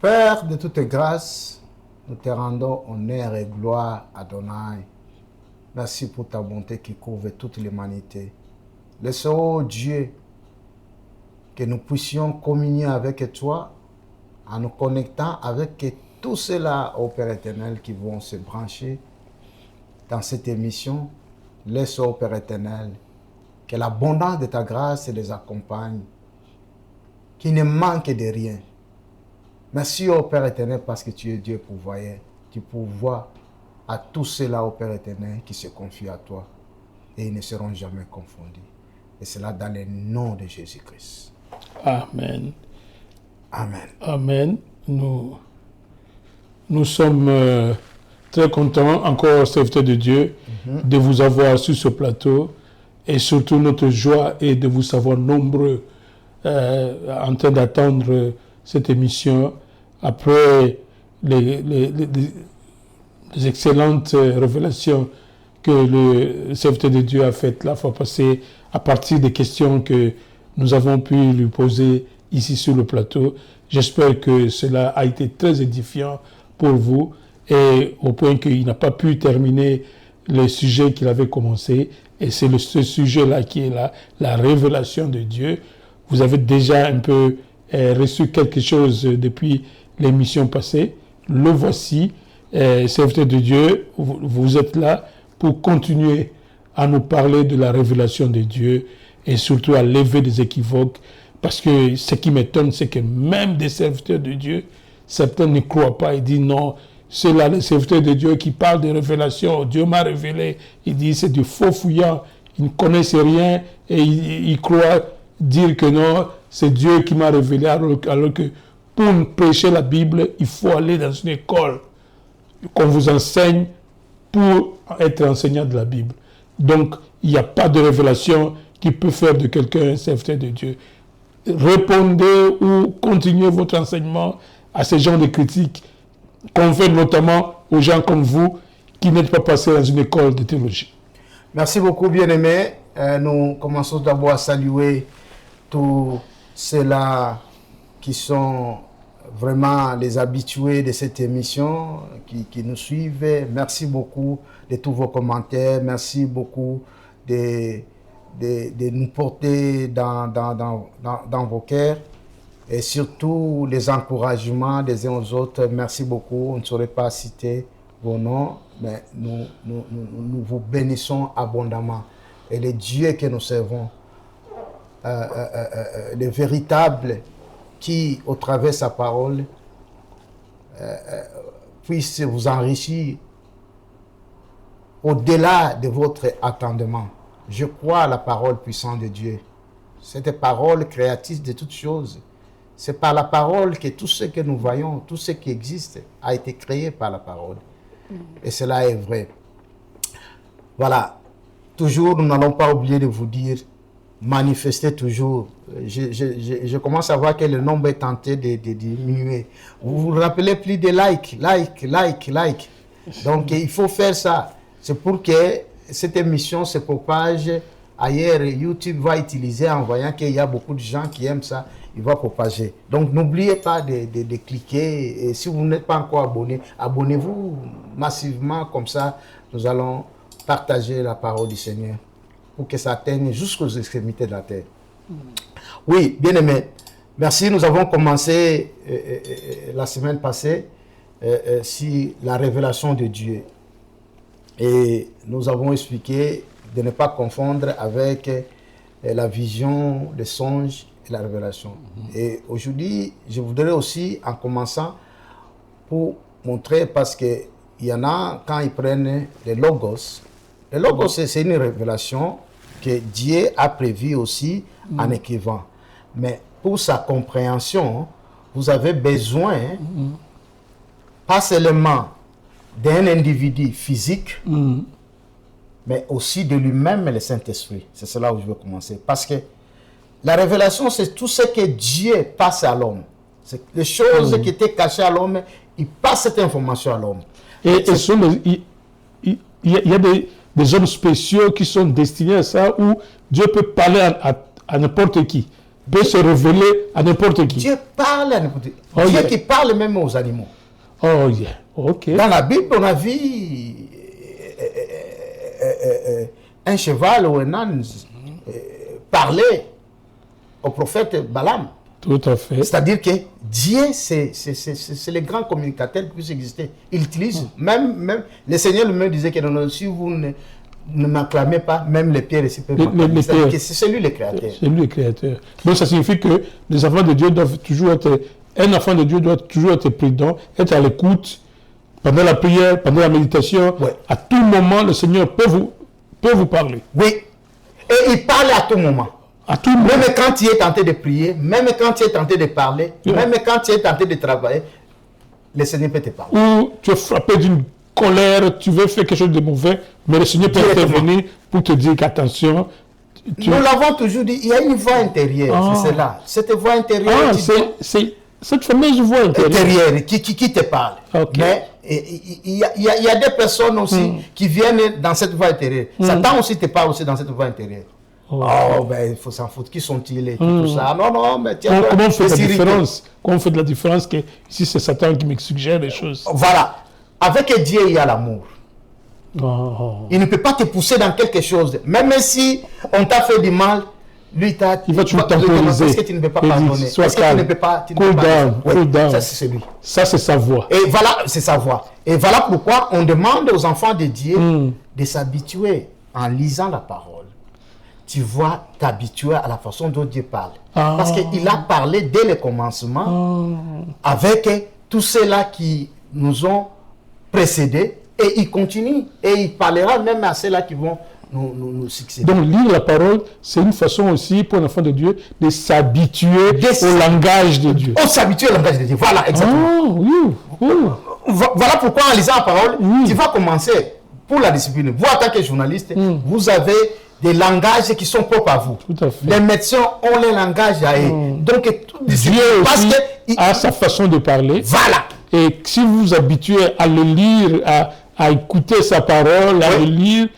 Père de toutes grâces, nous te rendons honneur et gloire à Adonai. Merci pour ta bonté qui couvre toute l'humanité. Laisse, oh Dieu, que nous puissions communier avec toi en nous connectant avec tous ceux-là, ô Père éternel, qui vont se brancher dans cette émission. Laisse, ô Père éternel, que l'abondance de ta grâce les accompagne, qu'ils ne manquent de rien. Merci, ô Père éternel, parce que tu es Dieu pourvoyeur. Tu pourvois à tous ceux-là, ô Père éternel, qui se confient à toi. Et ils ne seront jamais confondus. Et cela dans le nom de Jésus-Christ. Amen. Amen. Amen. Nous sommes très contents, encore serviteurs de Dieu, de vous avoir sur ce plateau. Et surtout, notre joie est de vous savoir nombreux en train d'attendre cette émission après les excellentes révélations que le serviteur de Dieu a faites la fois passée à partir des questions que nous avons pu lui poser ici sur le plateau. J'espère que cela a été très édifiant pour vous et au point qu'il n'a pas pu terminer le sujet qu'il avait commencé. Et c'est ce sujet-là qui est là, la révélation de Dieu. Vous avez déjà un peu reçu quelque chose depuis l'émission passée. Le voici, serviteur de Dieu, vous êtes là pour continuer à nous parler de la révélation de Dieu et surtout à lever des équivoques. Parce que ce qui m'étonne, c'est que même des serviteurs de Dieu, certains ne croient pas et disent non, c'est là le serviteur de Dieu qui parle de révélation. Dieu m'a révélé. Il dit c'est du faux fouillant. Ils ne connaissent rien et ils croient dire que non, c'est Dieu qui m'a révélé. Alors que pour prêcher la Bible, il faut aller dans une école qu'on vous enseigne pour être enseignant de la Bible. Donc, il n'y a pas de révélation qui peut faire de quelqu'un un serviteur de Dieu. Répondez ou continuez votre enseignement à ces gens de critiques qu'on fait notamment aux gens comme vous qui n'êtes pas passés dans une école de théologie. Merci beaucoup, bien-aimés. Nous commençons d'abord à saluer tous ceux-là qui sont vraiment les habitués de cette émission, qui nous suivent. Merci beaucoup de tous vos commentaires. Merci beaucoup de nous porter dans vos cœurs. Et surtout les encouragements des uns aux autres. Merci beaucoup. On ne saurait pas citer vos noms, mais nous vous bénissons abondamment. Et le Dieu que nous servons, le véritable qui, au travers de sa parole, puisse vous enrichir au-delà de votre attendement. Je crois à la parole puissante de Dieu. Cette parole créatrice de toutes choses. C'est par la parole que tout ce que nous voyons, tout ce qui existe, a été créé par la parole. Et cela est vrai. Voilà. Toujours, nous n'allons pas oublier de vous dire, manifestez toujours. Je commence à voir que le nombre est tenté de diminuer. Vous vous rappelez plus de like. Donc, il faut faire ça. C'est pour que cette émission se propage ailleurs. YouTube va utiliser en voyant qu'il y a beaucoup de gens qui aiment ça. Il va propager. Donc, n'oubliez pas de cliquer. Et si vous n'êtes pas encore abonné, abonnez-vous massivement. Comme ça, nous allons partager la parole du Seigneur pour que ça atteigne jusqu'aux extrémités de la terre. Oui, bien aimé. Merci. Nous avons commencé la semaine passée sur la révélation de Dieu. Et nous avons expliqué de ne pas confondre avec la vision, le songe et la révélation. Et aujourd'hui, je voudrais aussi, en commençant, pour montrer, parce qu'il y en a, quand ils prennent les logos, c'est une révélation que Dieu a prévue aussi en écrivant. Mais pour sa compréhension, vous avez besoin, pas seulement d'un individu physique, mais aussi de lui-même, le Saint-Esprit. C'est cela où je veux commencer. Parce que la révélation, c'est tout ce que Dieu passe à l'homme. C'est les choses qui étaient cachées à l'homme, il passe cette information à l'homme. Et il y a des hommes spéciaux qui sont destinés à ça, où Dieu peut parler à n'importe qui. peut se révéler à n'importe qui. Dieu parle à n'importe qui. Oh, Dieu yeah. qui parle même aux animaux. Oh, yeah. OK. Dans la Bible, on a vu un cheval ou un âne parler au prophète Balaam. Tout à fait. C'est-à-dire que Dieu, c'est le grand communicateur qui puisse exister. Il utilise, même le Seigneur lui-même disait que non, si vous ne m'acclamez pas, même les pierres ici peuvent m'acclamer. C'est-à-dire que c'est lui le créateur. C'est lui le créateur. Donc ça signifie que les enfants de Dieu doivent toujours être... Un enfant de Dieu doit toujours être prudent, être à l'écoute, pendant la prière, pendant la méditation. Ouais. À tout moment, le Seigneur peut vous parler. Oui. Et il parle à tout moment. À tout moment. Même quand tu es tenté de prier, même quand tu es tenté de parler, même quand tu es tenté de travailler, le Seigneur peut te parler. Ou tu es frappé d'une colère, tu veux faire quelque chose de mauvais, mais le Seigneur peut intervenir pour te dire qu'attention. Nous l'avons toujours dit, il y a une voix intérieure, c'est cela. Cette voix intérieure, c'est cette fameuse voix intérieure qui te parle. Okay. Mais il y a des personnes aussi qui viennent dans cette voix intérieure. Satan aussi te parle aussi dans cette voix intérieure. Oh, ben il faut s'en foutre. Qui sont-ils et tout ça? Non, mais tiens. Comment on fait la différence? Comment on fait de la différence que ici c'est Satan qui me suggère les choses? Voilà. Avec Dieu, il y a l'amour. Oh. Il ne peut pas te pousser dans quelque chose. Même si on t'a fait du mal, lui, il va toujours temporiser. Est-ce que tu ne peux pas pardonner? Est-ce que tu ne peux pas... Cool down. Ça, c'est lui. Ça, c'est sa voix. Et voilà, c'est sa voix. Et voilà pourquoi on demande aux enfants de Dieu de s'habituer en lisant la parole. Tu vas t'habituer à la façon dont Dieu parle. Parce qu'il a parlé dès le commencement avec tous ceux-là qui nous ont précédés et il continue. Et il parlera même à ceux-là qui vont nous succéder. Donc lire la parole, c'est une façon aussi pour un enfant de Dieu de s'habituer au langage de Dieu. On s'habitue au langage de Dieu. Voilà, exactement. Voilà pourquoi en lisant la parole, tu vas commencer pour la discipline. Vous, en tant que journaliste, vous avez des langages qui sont propres à vous. Tout à fait. Les médecins ont les langages à eux. Donc, Dieu aussi a sa façon de parler. Voilà. Et si vous vous habituez à le lire, à écouter sa parole, à le lire,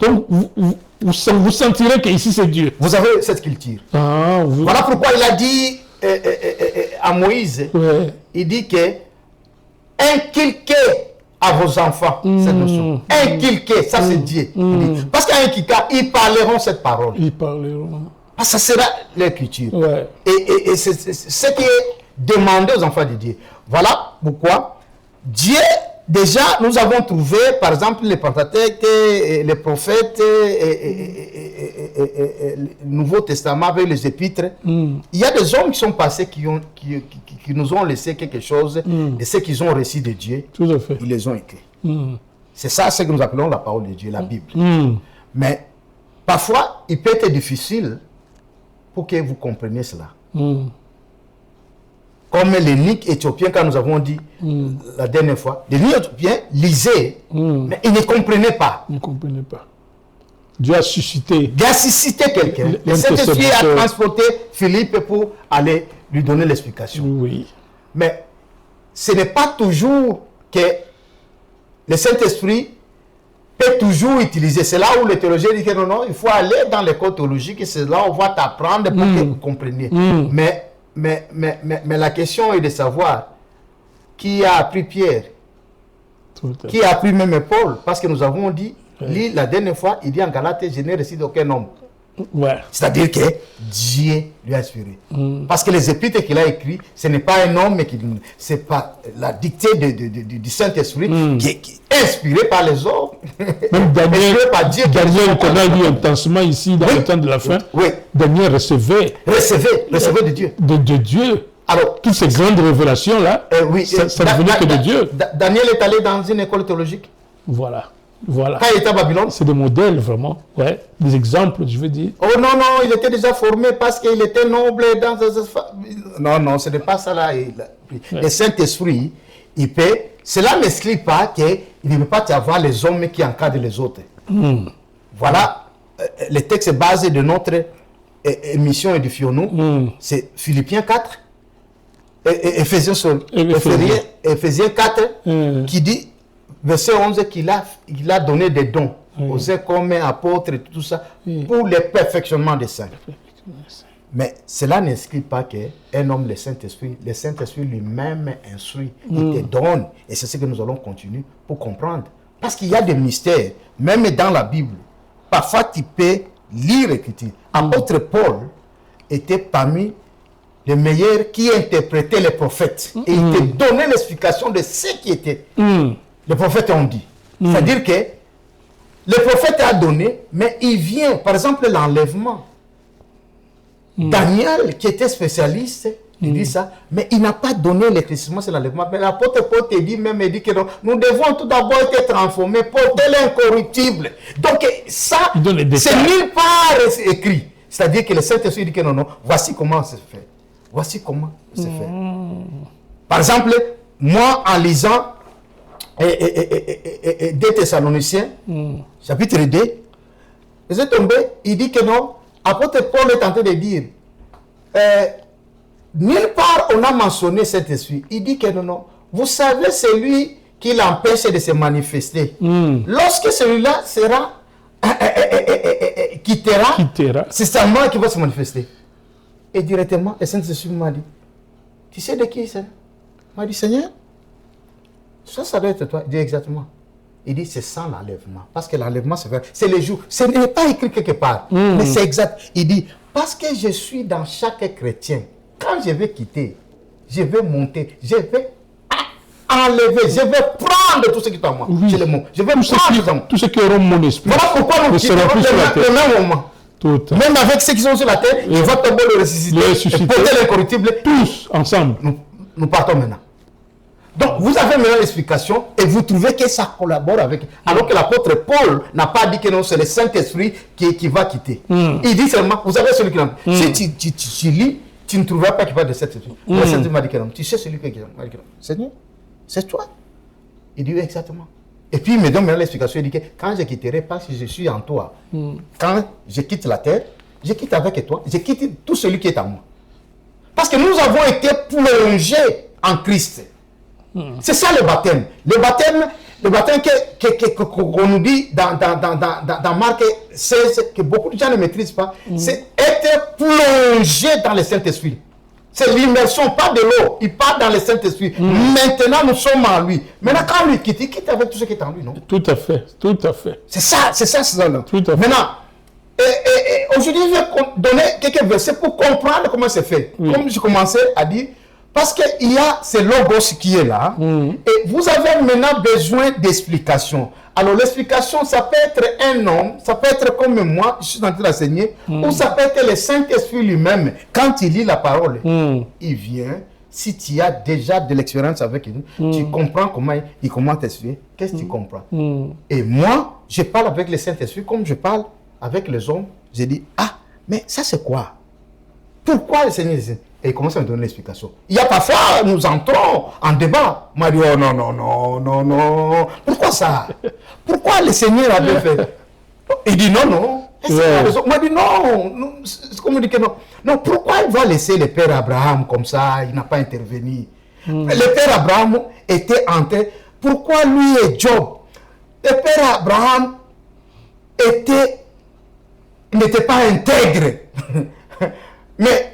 donc vous sentirez qu'ici c'est Dieu. Vous avez cette culture. Voilà pourquoi il a dit à Moïse, il dit que inculquez à vos enfants cette notion. Inculquez, ça c'est Dieu. Parce qu'à Inkika, ils parleront cette parole. Ils parleront. Parce que ça sera leur culture. Ouais. Et c'est ce qui est demandé aux enfants de Dieu. Voilà pourquoi Dieu, déjà, nous avons trouvé, par exemple, les Pentateuques, les prophètes, le Nouveau Testament avec les épîtres. Il y a des hommes qui sont passés qui nous ont laissé quelque chose de ce qu'ils ont reçu de Dieu. Tout à fait. Ils les ont écrits. C'est ça ce que nous appelons la parole de Dieu, la Bible. Mais parfois, il peut être difficile pour que vous compreniez cela. Comme l'énigme éthiopien, quand nous avons dit la dernière fois, l'énigme éthiopien lisait, mais il ne comprenait pas. Il ne comprenait pas. Dieu a suscité. Dieu a suscité quelqu'un. Le Saint-Esprit a transporté Philippe pour aller lui donner l'explication. Oui. Mais ce n'est pas toujours que le Saint-Esprit peut toujours utiliser. C'est là où le théologien dit que non, il faut aller dans l'école théologique et c'est là où on va t'apprendre pour que vous compreniez. Mais la question est de savoir qui a appris Pierre, qui a appris même Paul, parce que nous avons dit, la dernière fois, il dit en Galates, je n'ai reçu d'aucun homme. Ouais. C'est-à-dire que Dieu lui a inspiré. Parce que les épîtres qu'il a écrits, ce n'est pas un homme, mais c'est pas la dictée du Saint-Esprit qui est inspiré par les hommes. Même Daniel, par Dieu, qu'on a lu intensement ici dans le temps de la fin, Daniel recevait de Dieu. De Dieu. Alors, toutes ces grandes révélations-là, ça ne venait que de Dieu. Daniel est allé dans une école théologique. Voilà. Quand il était à Babylone. C'est des modèles, vraiment. Ouais. Des exemples, je veux dire. Oh non, il était déjà formé parce qu'il était noble dans... Non, ce n'est pas ça là. Le Saint-Esprit, il peut... Cela n'exclut pas qu'il ne peut pas y avoir les hommes qui encadrent les autres. Voilà, le texte basé de notre émission Édifions-nous, c'est Philippiens 4, Éphésiens 4, qui dit... Verset 11, qu'il a donné des dons aux uns comme apôtres et tout ça pour le perfectionnement des saints. Mais cela n'exclut pas qu'un homme, le Saint-Esprit lui-même instruit, il te donne. Et c'est ce que nous allons continuer pour comprendre. Parce qu'il y a des mystères, même dans la Bible. Parfois, tu peux lire l'Écriture. Apôtre Paul était parmi les meilleurs qui interprétaient les prophètes. Et il te donnait l'explication de ce qui était. Les prophètes ont dit. C'est-à-dire que le prophète a donné, mais il vient, par exemple, l'enlèvement. Daniel, qui était spécialiste, il dit ça, mais il n'a pas donné l'éclaircissement sur l'enlèvement. Mais l'apôtre Paul te dit même, il dit que non, nous devons tout d'abord être transformés, porter l'incorruptible. Donc ça, c'est nulle part écrit. C'est-à-dire que le Saint-Esprit dit que non, voici comment c'est fait. Voici comment c'est fait. Par exemple, moi, en lisant 2 Thessaloniciens, chapitre 2, je suis tombé, il dit que non, apôtre Paul est en train de dire, nulle part on a mentionné cet esprit. Il dit que non, vous savez, c'est lui qui l'empêche de se manifester. Lorsque celui-là sera, quittera. C'est seulement qui va se manifester. Et directement, le Saint-Esprit m'a dit, tu sais de qui c'est? Il m'a dit, Seigneur, ça doit être toi. Il dit exactement. Il dit, c'est sans l'enlèvement. Parce que l'enlèvement, c'est le jour. Ce n'est pas écrit quelque part, mais c'est exact. Il dit, parce que je suis dans chaque chrétien. Quand je vais quitter, je vais monter, je vais enlever, je vais prendre tout ce qui est en moi. C'est le mot. Je vais prendre tout ce qui aura mon esprit. Voilà pourquoi nous quittons le même moment. Même avec ceux qui sont sur la terre, je vais d'abord le ressusciter. Et porter l'incorruptible. Tous ensemble. Nous partons maintenant. Donc, vous avez maintenant l'explication et vous trouvez que ça collabore avec. Alors que l'apôtre Paul n'a pas dit que non, c'est le Saint-Esprit qui va quitter. Il dit seulement, vous avez celui qui l'a. Si tu lis, tu ne trouveras pas qu'il parle de cet esprit. Le Saint-Esprit m'a dit que non. Tu sais celui qui m'a dit que non. Seigneur, c'est toi. Il dit oui, exactement. Et puis il me donne maintenant l'explication. Il dit que quand je quitterai, parce que je suis en toi. Quand je quitte la terre, je quitte avec toi. Je quitte tout celui qui est en moi. Parce que nous avons été plongés en Christ. C'est ça le baptême. Le baptême qu'on nous dit dans Marc 16, que beaucoup de gens ne maîtrisent pas, c'est être plongé dans le Saint-Esprit. C'est l'immersion, pas de l'eau. Il part dans le Saint-Esprit. Maintenant, nous sommes en lui. Maintenant, quand lui quitte, il quitte avec tout ce qui est en lui, non? Tout à fait, tout à fait. C'est ça. Tout à fait. Maintenant, aujourd'hui, je vais donner quelques versets pour comprendre comment c'est fait. Comme je commençais à dire, parce qu'il y a ce logos qui est là, et vous avez maintenant besoin d'explications. Alors l'explication, ça peut être un homme, ça peut être comme moi, je suis en train d'enseigner, ou ça peut être le Saint-Esprit lui-même. Quand il lit la parole, il vient. Si tu as déjà de l'expérience avec lui, tu comprends comment t'expliquer. Qu'est-ce que tu comprends? Et moi, je parle avec le Saint-Esprit comme je parle avec les hommes. J'ai dit, mais ça c'est quoi? Pourquoi le Seigneur dit? Et il commence à me donner l'explication. Il y a parfois, nous entrons en débat. Il m'a dit, oh non. Pourquoi ça? Pourquoi le Seigneur avait fait? Il dit, non. Il m'a dit, non. C'est comme il dit que non. Non, pourquoi il va laisser le père Abraham comme ça? Il n'a pas intervenu. Le père Abraham était en train. Pourquoi lui et Job? Le père Abraham n'était pas intègre. Mais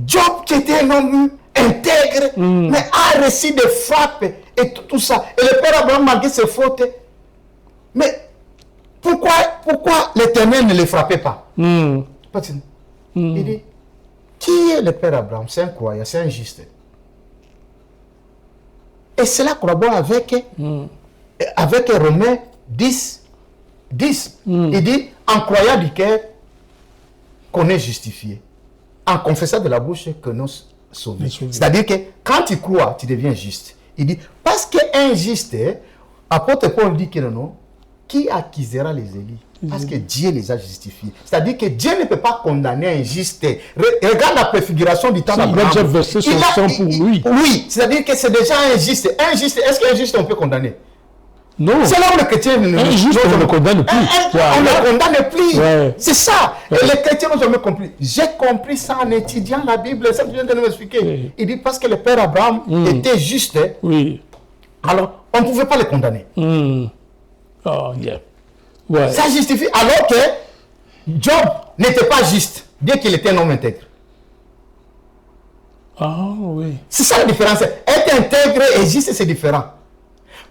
Job, qui était un homme intègre, mais a reçu des frappes et tout ça. Et le père Abraham, malgré ses fautes, mais pourquoi l'Éternel ne le frappait pas? Il dit, qui est le père Abraham? C'est un croyant, c'est un juste. Et cela collabore avec Romains 10. Il dit, en croyant du cœur, qu'on est justifié. En confessant de la bouche que nous sauvés. C'est-à-dire que quand tu crois, tu deviens juste. Il dit, parce qu'un juste, apôtre Paul dit que non, qui accusera les élus? Parce que Dieu les a justifiés. C'est-à-dire que Dieu ne peut pas condamner un juste. Regarde la préfiguration du temps d'Abraham. Il a déjà versé son sang pour lui. Oui, c'est-à-dire que c'est déjà un juste. Un juste, est-ce qu'un juste on peut condamner? Non. C'est là où les chrétiens on ne condamne plus. On ne condamne plus. Ouais. C'est ça. Et les chrétiens n'ont jamais compris. J'ai compris ça en étudiant la Bible. Ça vient de nous expliquer. Oui. Il dit parce que le père Abraham était juste. Oui. Alors, on ne pouvait pas le condamner. Oh, yeah. Ouais. Ça justifie. Alors que Job n'était pas juste, bien qu'il était un homme intègre. Ah oui. C'est ça la différence. Être intègre et juste, c'est différent.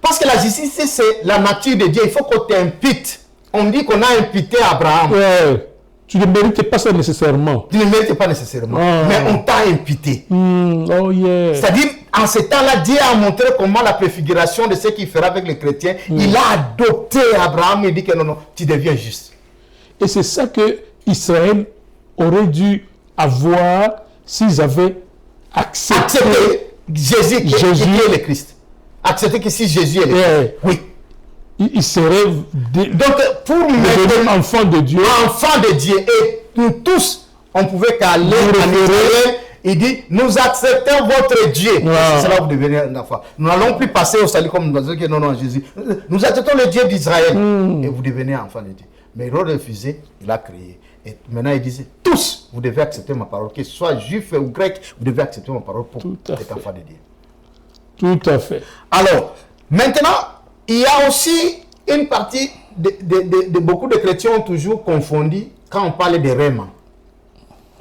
Parce que la justice, c'est la nature de Dieu. Il faut qu'on t'impute. On dit qu'on a imputé Abraham. Ouais. Tu ne mérites pas ça nécessairement. Tu ne mérites pas nécessairement. Mais on t'a imputé. Oh yeah. C'est-à-dire, en ce temps-là, Dieu a montré comment la préfiguration de ce qu'il fera avec les chrétiens, il a adopté Abraham et dit que non, non, tu deviens juste. Et c'est ça que Israël aurait dû avoir s'ils avaient accepté Jésus qui est le Christ. Accepter que si Jésus est le Christ. Oui. Il serait donc pour mettre enfant de Dieu. Enfant de Dieu. Et nous tous, on pouvait qu'aller en Israël. Il dit, nous acceptons votre Dieu. C'est là où vous devenez un enfant. Nous n'allons plus passer au salut comme nous disons que non, non, Jésus. Nous acceptons le Dieu d'Israël. Et vous devenez enfant de Dieu. Mais il a refusé, il a crié. Et maintenant, il disait, tous, vous devez accepter ma parole. Que ce soit juif ou grec, vous devez accepter ma parole pour être enfant de Dieu. Tout à fait. Alors, maintenant, il y a aussi une partie de beaucoup de chrétiens ont toujours confondu quand on parle de Réma.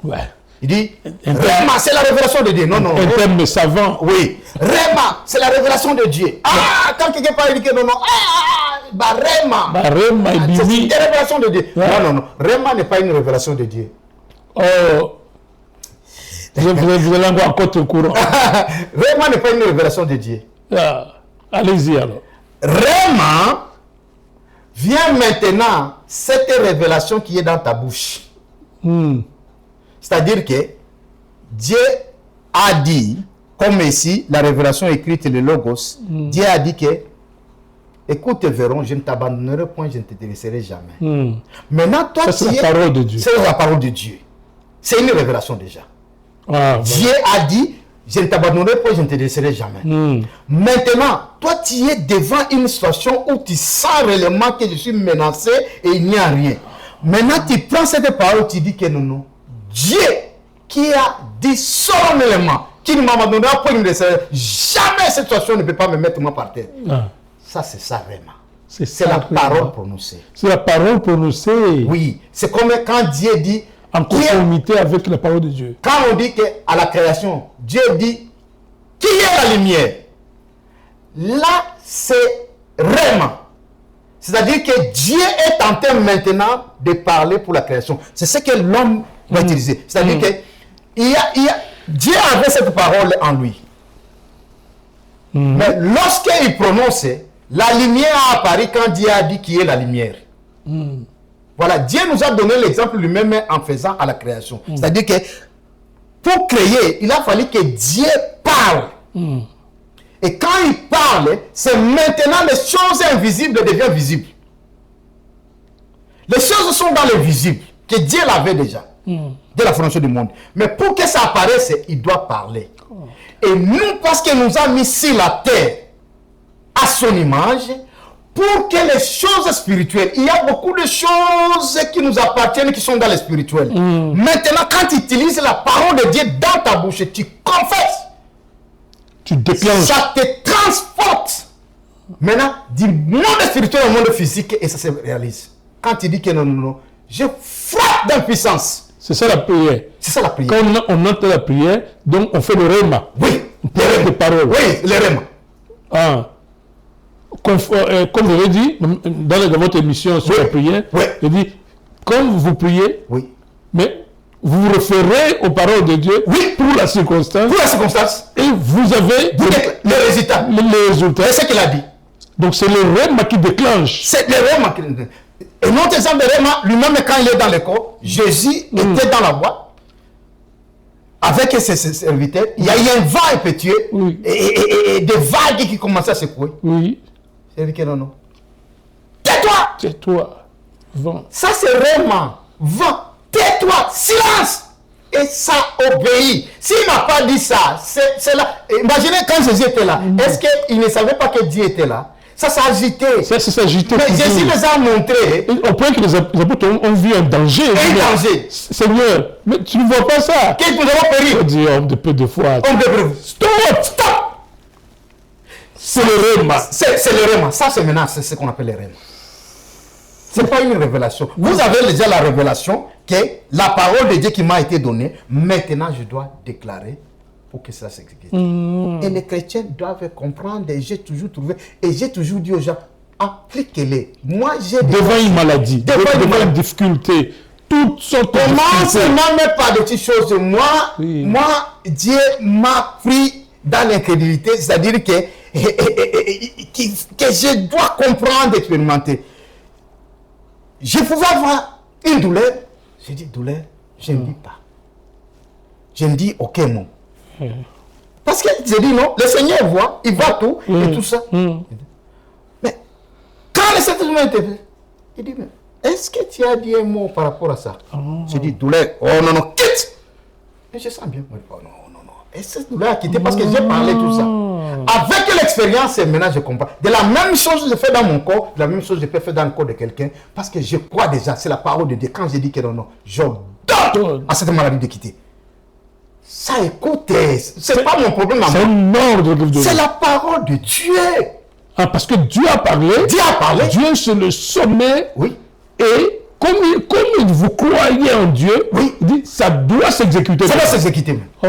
Ouais. Il dit, Réma, c'est la révélation de Dieu. Non, non. Un terme savant. Oui. Réma, c'est la révélation de Dieu. Ah, quand quelqu'un parle, il dit que non, non. Réma. Réma et c'est Bibi. une révélation de Dieu. Ouais. Non, non, non. Réma n'est pas une révélation de Dieu. Oh. Vous allez encore en contre-courant. Réma n'est pas une révélation de Dieu. Ah. Allez-y alors. Réma vient maintenant cette révélation qui est dans ta bouche. C'est-à-dire que Dieu a dit, comme ici, la révélation écrite, le Logos, Dieu a dit que, écoute, verrons, je ne t'abandonnerai point, je ne te délaisserai jamais. Maintenant, toi, c'est la parole de Dieu. C'est la parole de Dieu. C'est une révélation déjà. Ah, Dieu a dit, je ne t'abandonnerai point, je ne te délaisserai jamais. Maintenant, toi, tu es devant une situation où tu sens réellement que je suis menacé et il n'y a rien. Maintenant, tu prends cette parole, tu dis que non, non. Dieu qui a dit solennellement qu'il ne m'abandonnera point, il ne me laissera jamais, cette situation ne peut pas me mettre moi par terre. Ça, c'est ça vraiment. C'est la parole prononcée. C'est la parole prononcée. Oui, c'est comme quand Dieu dit, en conformité avec la parole de Dieu. Quand on dit qu'à la création, Dieu dit, qui est la lumière? Là, c'est vraiment. C'est-à-dire que Dieu est en train maintenant de parler pour la création. C'est ce que l'homme va utiliser. C'est-à-dire que Dieu avait cette parole en lui. Mais lorsqu'il prononçait, la lumière a apparu quand Dieu a dit qui est la lumière. Voilà, Dieu nous a donné l'exemple lui-même en faisant à la création. C'est-à-dire que pour créer, il a fallu que Dieu parle. Et quand il parle, c'est maintenant les choses invisibles deviennent visibles. Les choses sont dans le visible, que Dieu l'avait déjà, dès la fondation du monde. Mais pour que ça apparaisse, il doit parler. Et nous, parce qu'il nous a mis sur la terre, à son image, pour que les choses spirituelles, il y a beaucoup de choses qui nous appartiennent, qui sont dans le spirituel. Maintenant, quand tu utilises la parole de Dieu dans ta bouche, tu confesses. Tu déclenches. Ça te transporte. Maintenant, du monde spirituel au monde physique, et ça se réalise. Quand tu dis que non, non, non, je frappe d'impuissance. C'est ça la prière. C'est ça la prière. Quand on entend la prière, donc on fait le réma. Oui. Les paroles. Oui, le réma. Ah. Comme vous l'avez dit, dans votre émission sur la prière, il dit, comme vous priez, mais vous vous référez aux paroles de Dieu pour la circonstance. Pour la circonstance. Et vous avez le résultat. Le résultat. C'est ce qu'il a dit. Donc c'est le réma qui déclenche. C'est le réma qui déclenche. Et notre exemple de réma, lui-même quand il est dans le corps, Jésus était dans la boîte avec ses serviteurs. Il y a eu un vent impétueux et des vagues qui commençaient à secouer. Oui. C'est que non, non. Tais-toi! Tais-toi. Vent. Ça c'est réma. Vent. Tais-toi. Silence. Et ça obéit. S'il n'a pas dit ça, c'est là. Imaginez quand Jésus était là. Est-ce qu'il ne savait pas que Dieu était là? Ça s'agitait. Ça s'agitait. Mais Jésus les a montrés. Au point que les apôtres ont vu un danger. Un danger. Seigneur, mais tu ne vois pas ça. Qu'est-ce que nous avons péri? On dit homme de peu de foi. Homme de peu. Stop! C'est le réma. C'est le réma. Ça, c'est maintenant ce qu'on appelle le réma. Ce n'est pas une révélation. Vous avez déjà la révélation que la parole de Dieu qui m'a été donnée, maintenant je dois déclarer pour que cela s'exécute. Et les chrétiens doivent comprendre, et j'ai toujours trouvé, et j'ai toujours dit aux gens, appliquez-les. Moi, j'ai devant une maladie, devant une difficulté, toutes sortes de difficultés. Commence même par des petites choses. Moi, Dieu m'a pris dans l'incrédulité, c'est-à-dire que je dois comprendre, expérimenter. Je pouvais avoir une douleur. J'ai dit, douleur, je ne dis pas. Je me dis, ok, non. Parce que j'ai dit non, le Seigneur voit, il voit tout et tout ça. Mais quand le Saint-Esprit était fait, il dit, mais est-ce que tu as dit un mot par rapport à ça? J'ai dit, douleur, oh non, non, quitte. Et je sens bien. Oh non, non, non. Et cette douleur a quitté parce que j'ai parlé tout ça. Avec l'expérience, maintenant je comprends. De la même chose je fais dans mon corps, de la même chose je peux faire dans le corps de quelqu'un, parce que je crois déjà, c'est la parole de Dieu. Quand je dis que non, non, j'ordonne à cette maladie de quitter. Ça, écoutez, c'est pas mon problème à moi. C'est un ordre de Dieu. C'est la parole de Dieu. Ah, parce que Dieu a parlé. Dieu a parlé. Dieu, c'est le sommet. Oui. Et comme vous croyez en Dieu, oui, il dit, ça doit s'exécuter. Ça doit s'exécuter. Oh,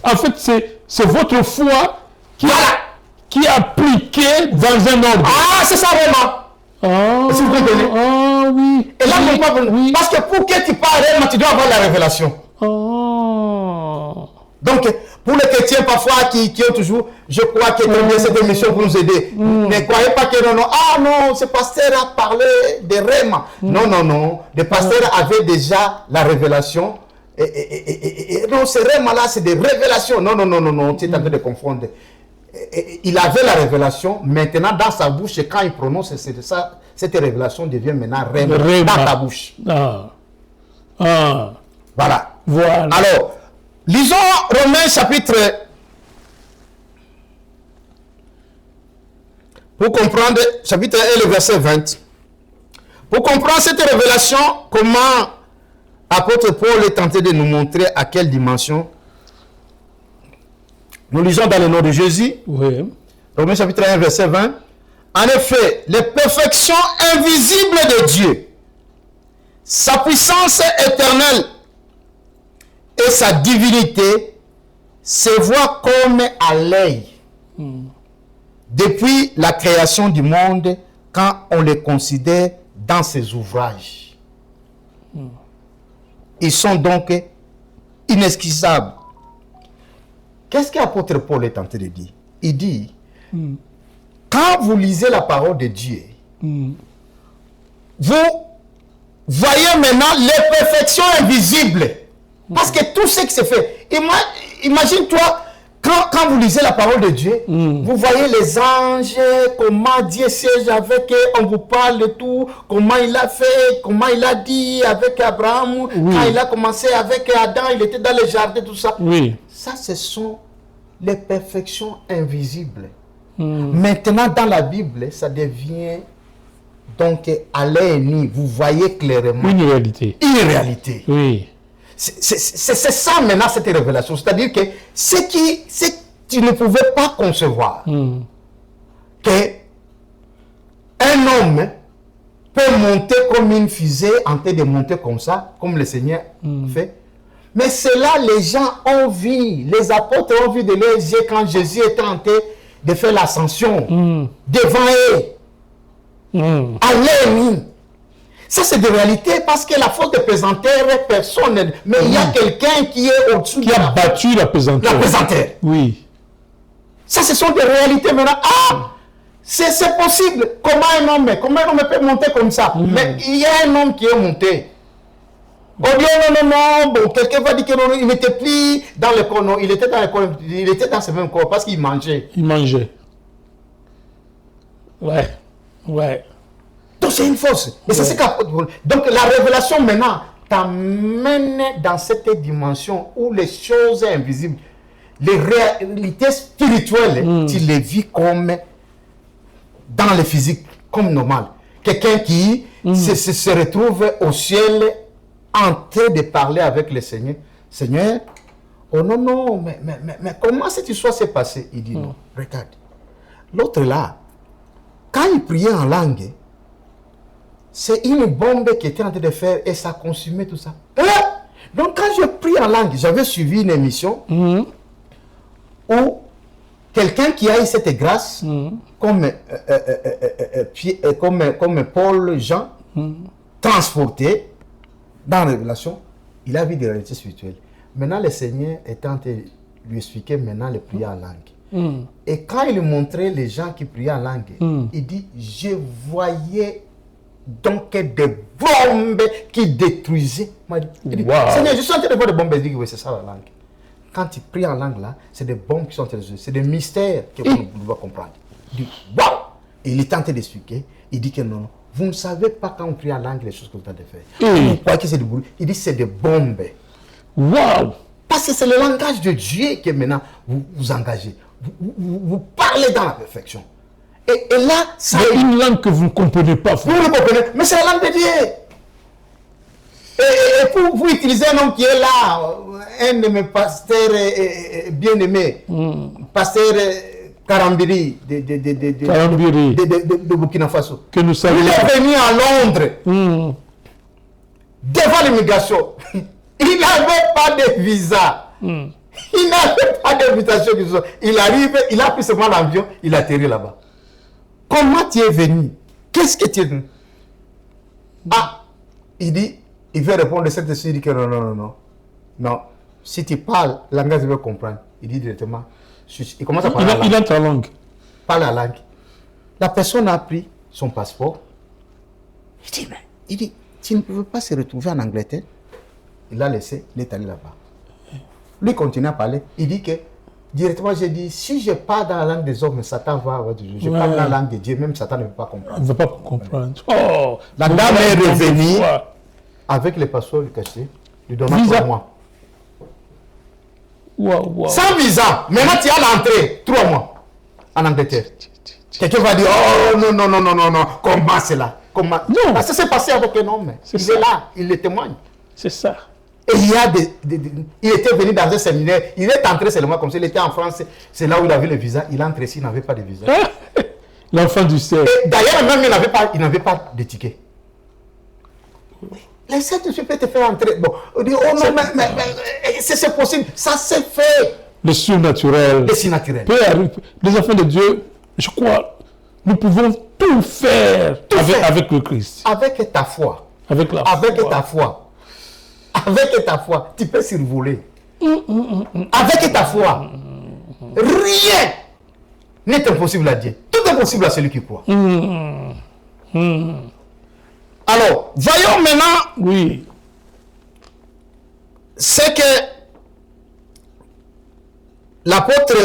en fait, c'est votre foi qui a appliqué dans un ordre. Ah, c'est ça vraiment. Si vous comprenez. Ah, oui. Et là, oui. Parce que pour que tu parles réellement, tu dois avoir la révélation. Donc, pour les chrétiens parfois qui ont toujours, je crois qu'ils ont bien cette émission pour nous aider. Ne croyez pas que non, ah non, ce pasteur a parlé de rêves. Non, non, non. Le pasteur avait déjà la révélation. Non, ces rêves-là, c'est des révélations. Non, non, non, non, non, tu es en train de confondre. Il avait la révélation, maintenant dans sa bouche, et quand il prononce, c'est ça, cette révélation devient maintenant rêve dans ta bouche. Voilà. Alors, lisons Romains chapitre. Pour comprendre, chapitre 1 le verset 20. Pour comprendre cette révélation, comment apôtre Paul est tenté de nous montrer à quelle dimension. Nous lisons dans le nom de Jésus. Oui. Romains chapitre 1 verset 20. En effet, les perfections invisibles de Dieu, sa puissance éternelle et sa divinité se voient comme à l'œil depuis la création du monde quand on les considère dans ses ouvrages. Ils sont donc inesquissables. Qu'est-ce qu'apôtre Paul est en train de dire? Il dit, quand vous lisez la parole de Dieu, vous voyez maintenant les perfections invisibles. Parce que tout ce qui se fait, imagine-toi, quand vous lisez la parole de Dieu, vous voyez les anges, comment Dieu siège avec eux, on vous parle de tout, comment il a fait, comment il a dit avec Abraham, quand il a commencé avec Adam, il était dans le jardin, tout ça. Ça, ce sont les perfections invisibles. Maintenant, dans la Bible, ça devient donc à l'œil nu, vous voyez clairement. Une réalité. Une réalité. Oui. C'est ça maintenant, cette révélation. C'est-à-dire que ce que tu ne pouvais pas concevoir, que un homme peut monter comme une fusée, en train de monter comme ça, comme le Seigneur fait. Mais cela, les gens ont vu, les apôtres ont vu de leurs yeux quand Jésus était en train de faire l'ascension devant eux, à l'œil nu. Ça, c'est de réalité parce que la faute de pesanteur est personne. Mais il y a quelqu'un qui est au-dessus. Qui a battu la pesanteur. La pesanteur. Oui. Ça, ce sont des réalités maintenant. Ah, c'est possible. Comment un homme peut monter comme ça? Mais il y a un homme qui est monté. On dit non, bon, quelqu'un va dire qu'il n'était plus dans le corps. Non, il était dans le corps. Il était dans ce même corps parce qu'il mangeait. Il mangeait. Ouais. Donc c'est une force. Et c'est ce donc la révélation maintenant t'amène dans cette dimension où les choses invisibles, les réalités spirituelles, tu les vis comme dans le physique, comme normal. Quelqu'un qui se retrouve au ciel en train de parler avec le Seigneur. Seigneur, oh non, mais comment cette histoire s'est passée? Il dit non, regarde. L'autre là, quand il priait en langue, c'est une bombe qui était en train de faire et ça consumait tout ça. Donc quand je prie en langue, j'avais suivi une émission où quelqu'un qui a eu cette grâce, comme Paul, Jean, transporté dans la révélation, il a vu des réalités spirituelles. Maintenant, le Seigneur est en train de lui expliquer maintenant les prières en langue. Et quand il montrait les gens qui priaient en langue, il dit, je voyais donc des bombes qui détruisaient. Il dit, Seigneur, je suis en train de voir des bombes. Il dit, oui, c'est ça la langue. Quand il prie en langue là, c'est des bombes qui sont en train de jouer. C'est des mystères que vous devez comprendre. Il dit, waouh! Il est en train d'expliquer. Il dit que non, vous ne savez pas quand on prie en langue les choses que vous avez fait. Vous croyez que c'est du bruit. Il dit, c'est des bombes. Waouh! Parce que c'est le langage de Dieu que maintenant vous vous engagez. Vous parlez dans la perfection. Et là, ça c'est une langue que vous ne comprenez pas. Vous ne comprenez, mais c'est la langue de Dieu. Et pour vous utiliser un homme qui est là, un de mes pasteurs bien-aimés, pasteur Karambiri de Burkina Faso. Que nous saluons. Il est venu à Londres, devant l'immigration. Il n'avait pas de visa. Il n'avait pas d'invitation. Il arrive, il a pris seulement l'avion, il a atterri là-bas. Comment tu es venu? Qu'est-ce que tu es venu? Ah, il dit, il veut répondre de cette il dit que non. Si tu parles, le langage veut comprendre. Il dit directement, il commence à parler. Il entre en langue. Parle la langue. La personne a pris son passeport. Il dit, tu ne peux pas se retrouver en Angleterre. Il l'a laissé, il est allé là-bas. Lui continue à parler. Il dit que, directement, j'ai dit, si je parle dans la langue des hommes, Satan va avoir du jeu. Je parle dans la langue de Dieu, même Satan ne veut pas comprendre. Il ne veut pas comprendre. Oh, la dame est revenue avec les passeports du cachet, lui donnant 3 mois. Sans visa. Maintenant, tu as l'entrée, 3 mois en Angleterre. Quelqu'un va dire, oh non, comment c'est là? Comment? Non. Parce que ça s'est passé avec un homme. Il est là, il le témoigne. C'est ça. Et il y a il était venu dans un séminaire, il est entré seulement comme ça, il était en France, c'est là où il avait le visa, il est entré ici, il n'avait pas de visa. L'enfant du ciel. D'ailleurs, même il n'avait pas de ticket. Les Saint-Esprit peut te faire entrer. Bon, on dit, oh non, mais c'est possible, ça s'est fait. Le surnaturel. Le surnaturel. Les enfants de Dieu, je crois, nous pouvons tout faire avec le Christ. Avec ta foi. Avec ta foi. Avec ta foi, tu peux survoler. Avec ta foi, rien n'est impossible à Dieu. Tout est possible à celui qui croit. Alors, voyons maintenant. Oui. C'est que l'apôtre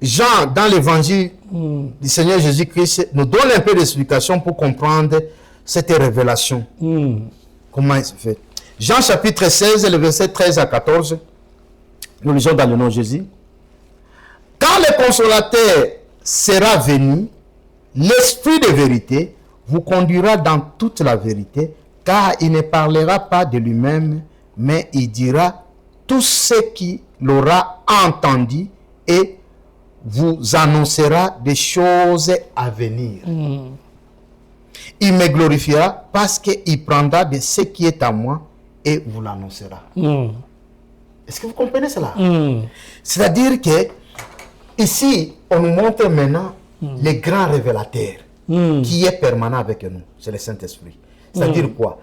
Jean, dans l'évangile du Seigneur Jésus-Christ, nous donne un peu d'explication pour comprendre cette révélation. Comment il se fait. Jean chapitre 16, le verset 13 à 14, nous lisons dans le nom de Jésus. Quand le consolateur sera venu, l'Esprit de vérité vous conduira dans toute la vérité, car il ne parlera pas de lui-même, mais il dira tout ce qu'il aura entendu et vous annoncera des choses à venir. Il me glorifiera parce qu'il prendra de ce qui est à moi et vous l'annoncera. Est-ce que vous comprenez cela? C'est-à-dire que ici, on nous montre maintenant le grand révélateur qui est permanent avec nous. C'est le Saint-Esprit. C'est-à-dire quoi?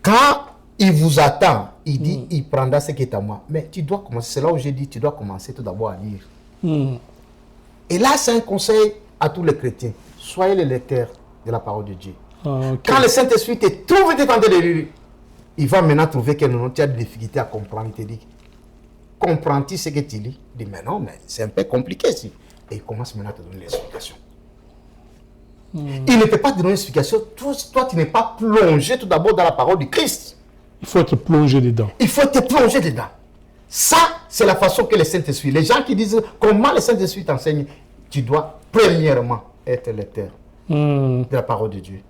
Quand il vous attend, il dit, il prendra ce qui est à moi. Mais tu dois commencer, c'est là où j'ai dit, tu dois commencer tout d'abord à lire. Et là, c'est un conseil à tous les chrétiens. Soyez les lecteurs de la parole de Dieu. Quand le Saint-Esprit te trouve en train de lire, il va maintenant trouver que tu as des difficultés à comprendre. Il te dit, comprends-tu ce que tu lis? Il dit, mais non, mais c'est un peu compliqué ici. Et il commence maintenant à te donner l'explication. Il ne peut pas te donner l'explication. Toi, tu n'es pas plongé tout d'abord dans la parole du Christ. Il faut être plongé dedans. Il faut te plonger dedans. Ça, c'est la façon que le Saint-Esprit... Les gens qui disent comment le Saint-Esprit t'enseigne, tu dois premièrement être lecteur de la parole de Dieu,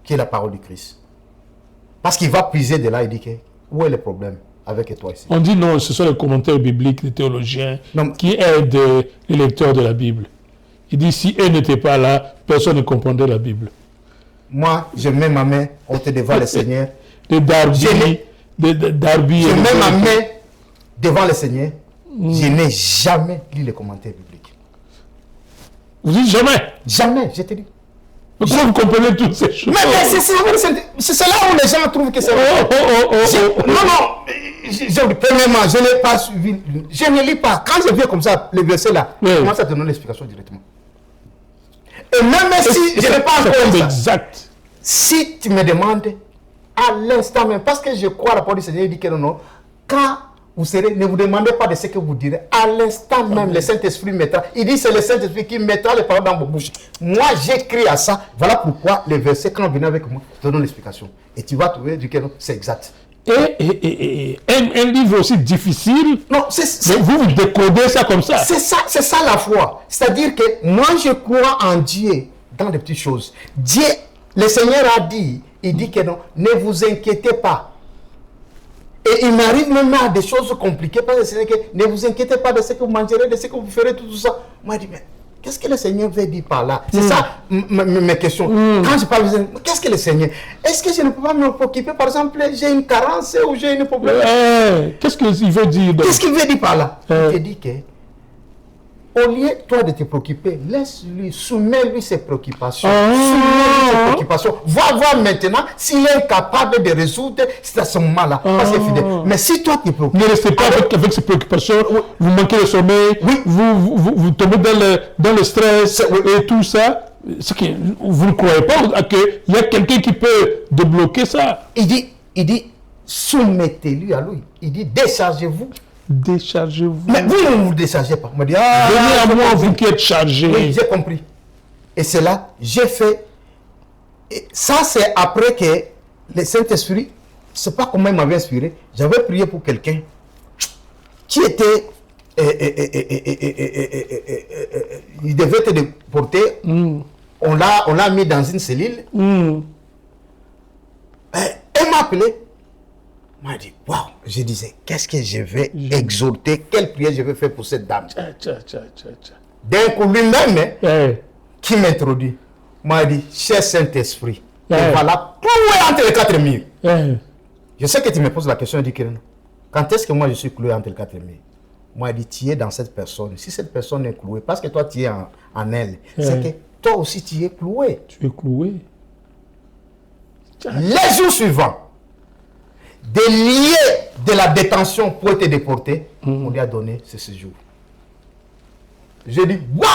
qui est la parole du Christ. Parce qu'il va puiser de là et dire que, où est le problème avec toi ici? On dit non, ce sont les commentaires bibliques des théologiens qui aident les lecteurs de la Bible. Il dit, si eux n'étaient pas là, personne ne comprendrait la Bible. Moi, je mets ma main devant le Seigneur. Des Darby. Je mets ma main devant le Seigneur. Je n'ai jamais lu les commentaires bibliques. Vous dites jamais? Jamais, je te dis. Comment vous comprenez toutes ces choses? Mais c'est là où les gens trouvent que c'est vrai. Non, premièrement, je n'ai pas suivi. Je ne lis pas. Quand je viens comme ça, les versets là, je commence à te donner l'explication directement. Et même si je n'ai pas encore ça, exact. Si tu me demandes à l'instant même, parce que je crois à la parole du Seigneur, il dit que non, quand vous serez, ne vous demandez pas de ce que vous direz. À l'instant même, le Saint-Esprit mettra. Il dit c'est le Saint-Esprit qui mettra les paroles dans vos bouches. Moi, j'écris à ça. Voilà pourquoi les versets, quand vous venez avec moi, je te donne l'explication. Et tu vas trouver du que non, c'est exact. Et un livre aussi difficile, non, mais vous décodez ça comme ça. C'est ça la foi. C'est-à-dire que moi, je crois en Dieu dans les petites choses. Dieu, le Seigneur a dit, il dit que non, ne vous inquiétez pas. Et il m'arrive même à des choses compliquées parce que c'est que ne vous inquiétez pas de ce que vous mangerez, de ce que vous ferez, tout ça. Moi, je dis, mais qu'est-ce que le Seigneur veut dire par là? C'est ça mes questions. Quand je parle, qu'est-ce que le Seigneur? Est-ce que je ne peux pas me préoccuper? Par exemple, j'ai une carence ou j'ai un problème. Qu'est-ce qu'il veut dire? Qu'est-ce qu'il veut dire par là? Il te dit que, au lieu, toi, de te préoccuper, laisse-lui, soumets-lui ses préoccupations. Soumets-lui ses préoccupations. Va voir maintenant s'il est capable de résoudre à ce moment-là. Mais si toi, tu te préoccupes... Ne restez pas avec ses préoccupations. Vous manquez de sommeil. Vous tombez dans le stress et tout ça. Que vous ne croyez pas qu'il y a quelqu'un qui peut débloquer ça. Il dit, soumettez-lui à lui. Il dit, déchargez-vous. Déchargez-vous. Mais vous ne vous déchargez pas. Venez à moi, vous qui êtes chargé. Oui, j'ai compris. Et c'est là, j'ai fait. Et ça, c'est après que le Saint-Esprit, je ne sais pas comment il m'avait inspiré. J'avais prié pour quelqu'un qui était. Il devait être déporté. On l'a mis dans une cellule. Elle m'a appelé. Moi, je dis, waouh, je disais, qu'est-ce que je vais exhorter, quelle prière je vais faire pour cette dame. D'un coup, lui-même, qui m'introduit, m'a dit, cher Saint-Esprit, voilà, cloué entre les quatre murs. Je sais que tu me poses la question, je dis que non. Quand est-ce que moi je suis cloué entre les quatre murs? Moi, il dit, tu es dans cette personne. Si cette personne est clouée, parce que toi, tu es en elle, c'est que toi aussi, tu es cloué. Tu es cloué. Les jours suivants, des liés de la détention pour être déporté, on lui a donné ce séjour. J'ai dit, waouh!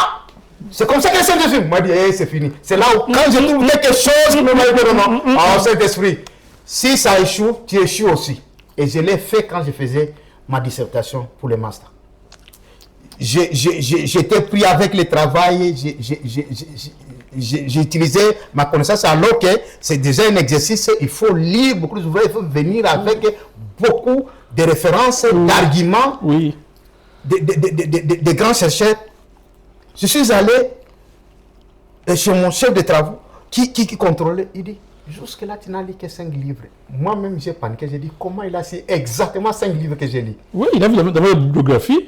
C'est comme ça que le Saint-Esprit m'a dit, c'est fini. C'est là où, quand je trouve quelque chose, qui me dit, non, Saint-Esprit, si ça échoue, tu échoues aussi. Et je l'ai fait quand je faisais ma dissertation pour le master. J'étais pris avec le travail, j'ai utilisé ma connaissance alors que c'est déjà un exercice, il faut lire beaucoup d'ouvrages, il faut venir avec beaucoup de références, d'arguments, de grands chercheurs. Je suis allé chez mon chef de travaux qui contrôlait, il dit, jusque-là, tu n'as lu que 5 livres. Moi-même, j'ai paniqué. J'ai dit, comment il a su exactement 5 livres que j'ai lu? Oui, il a vu dans la bibliographie.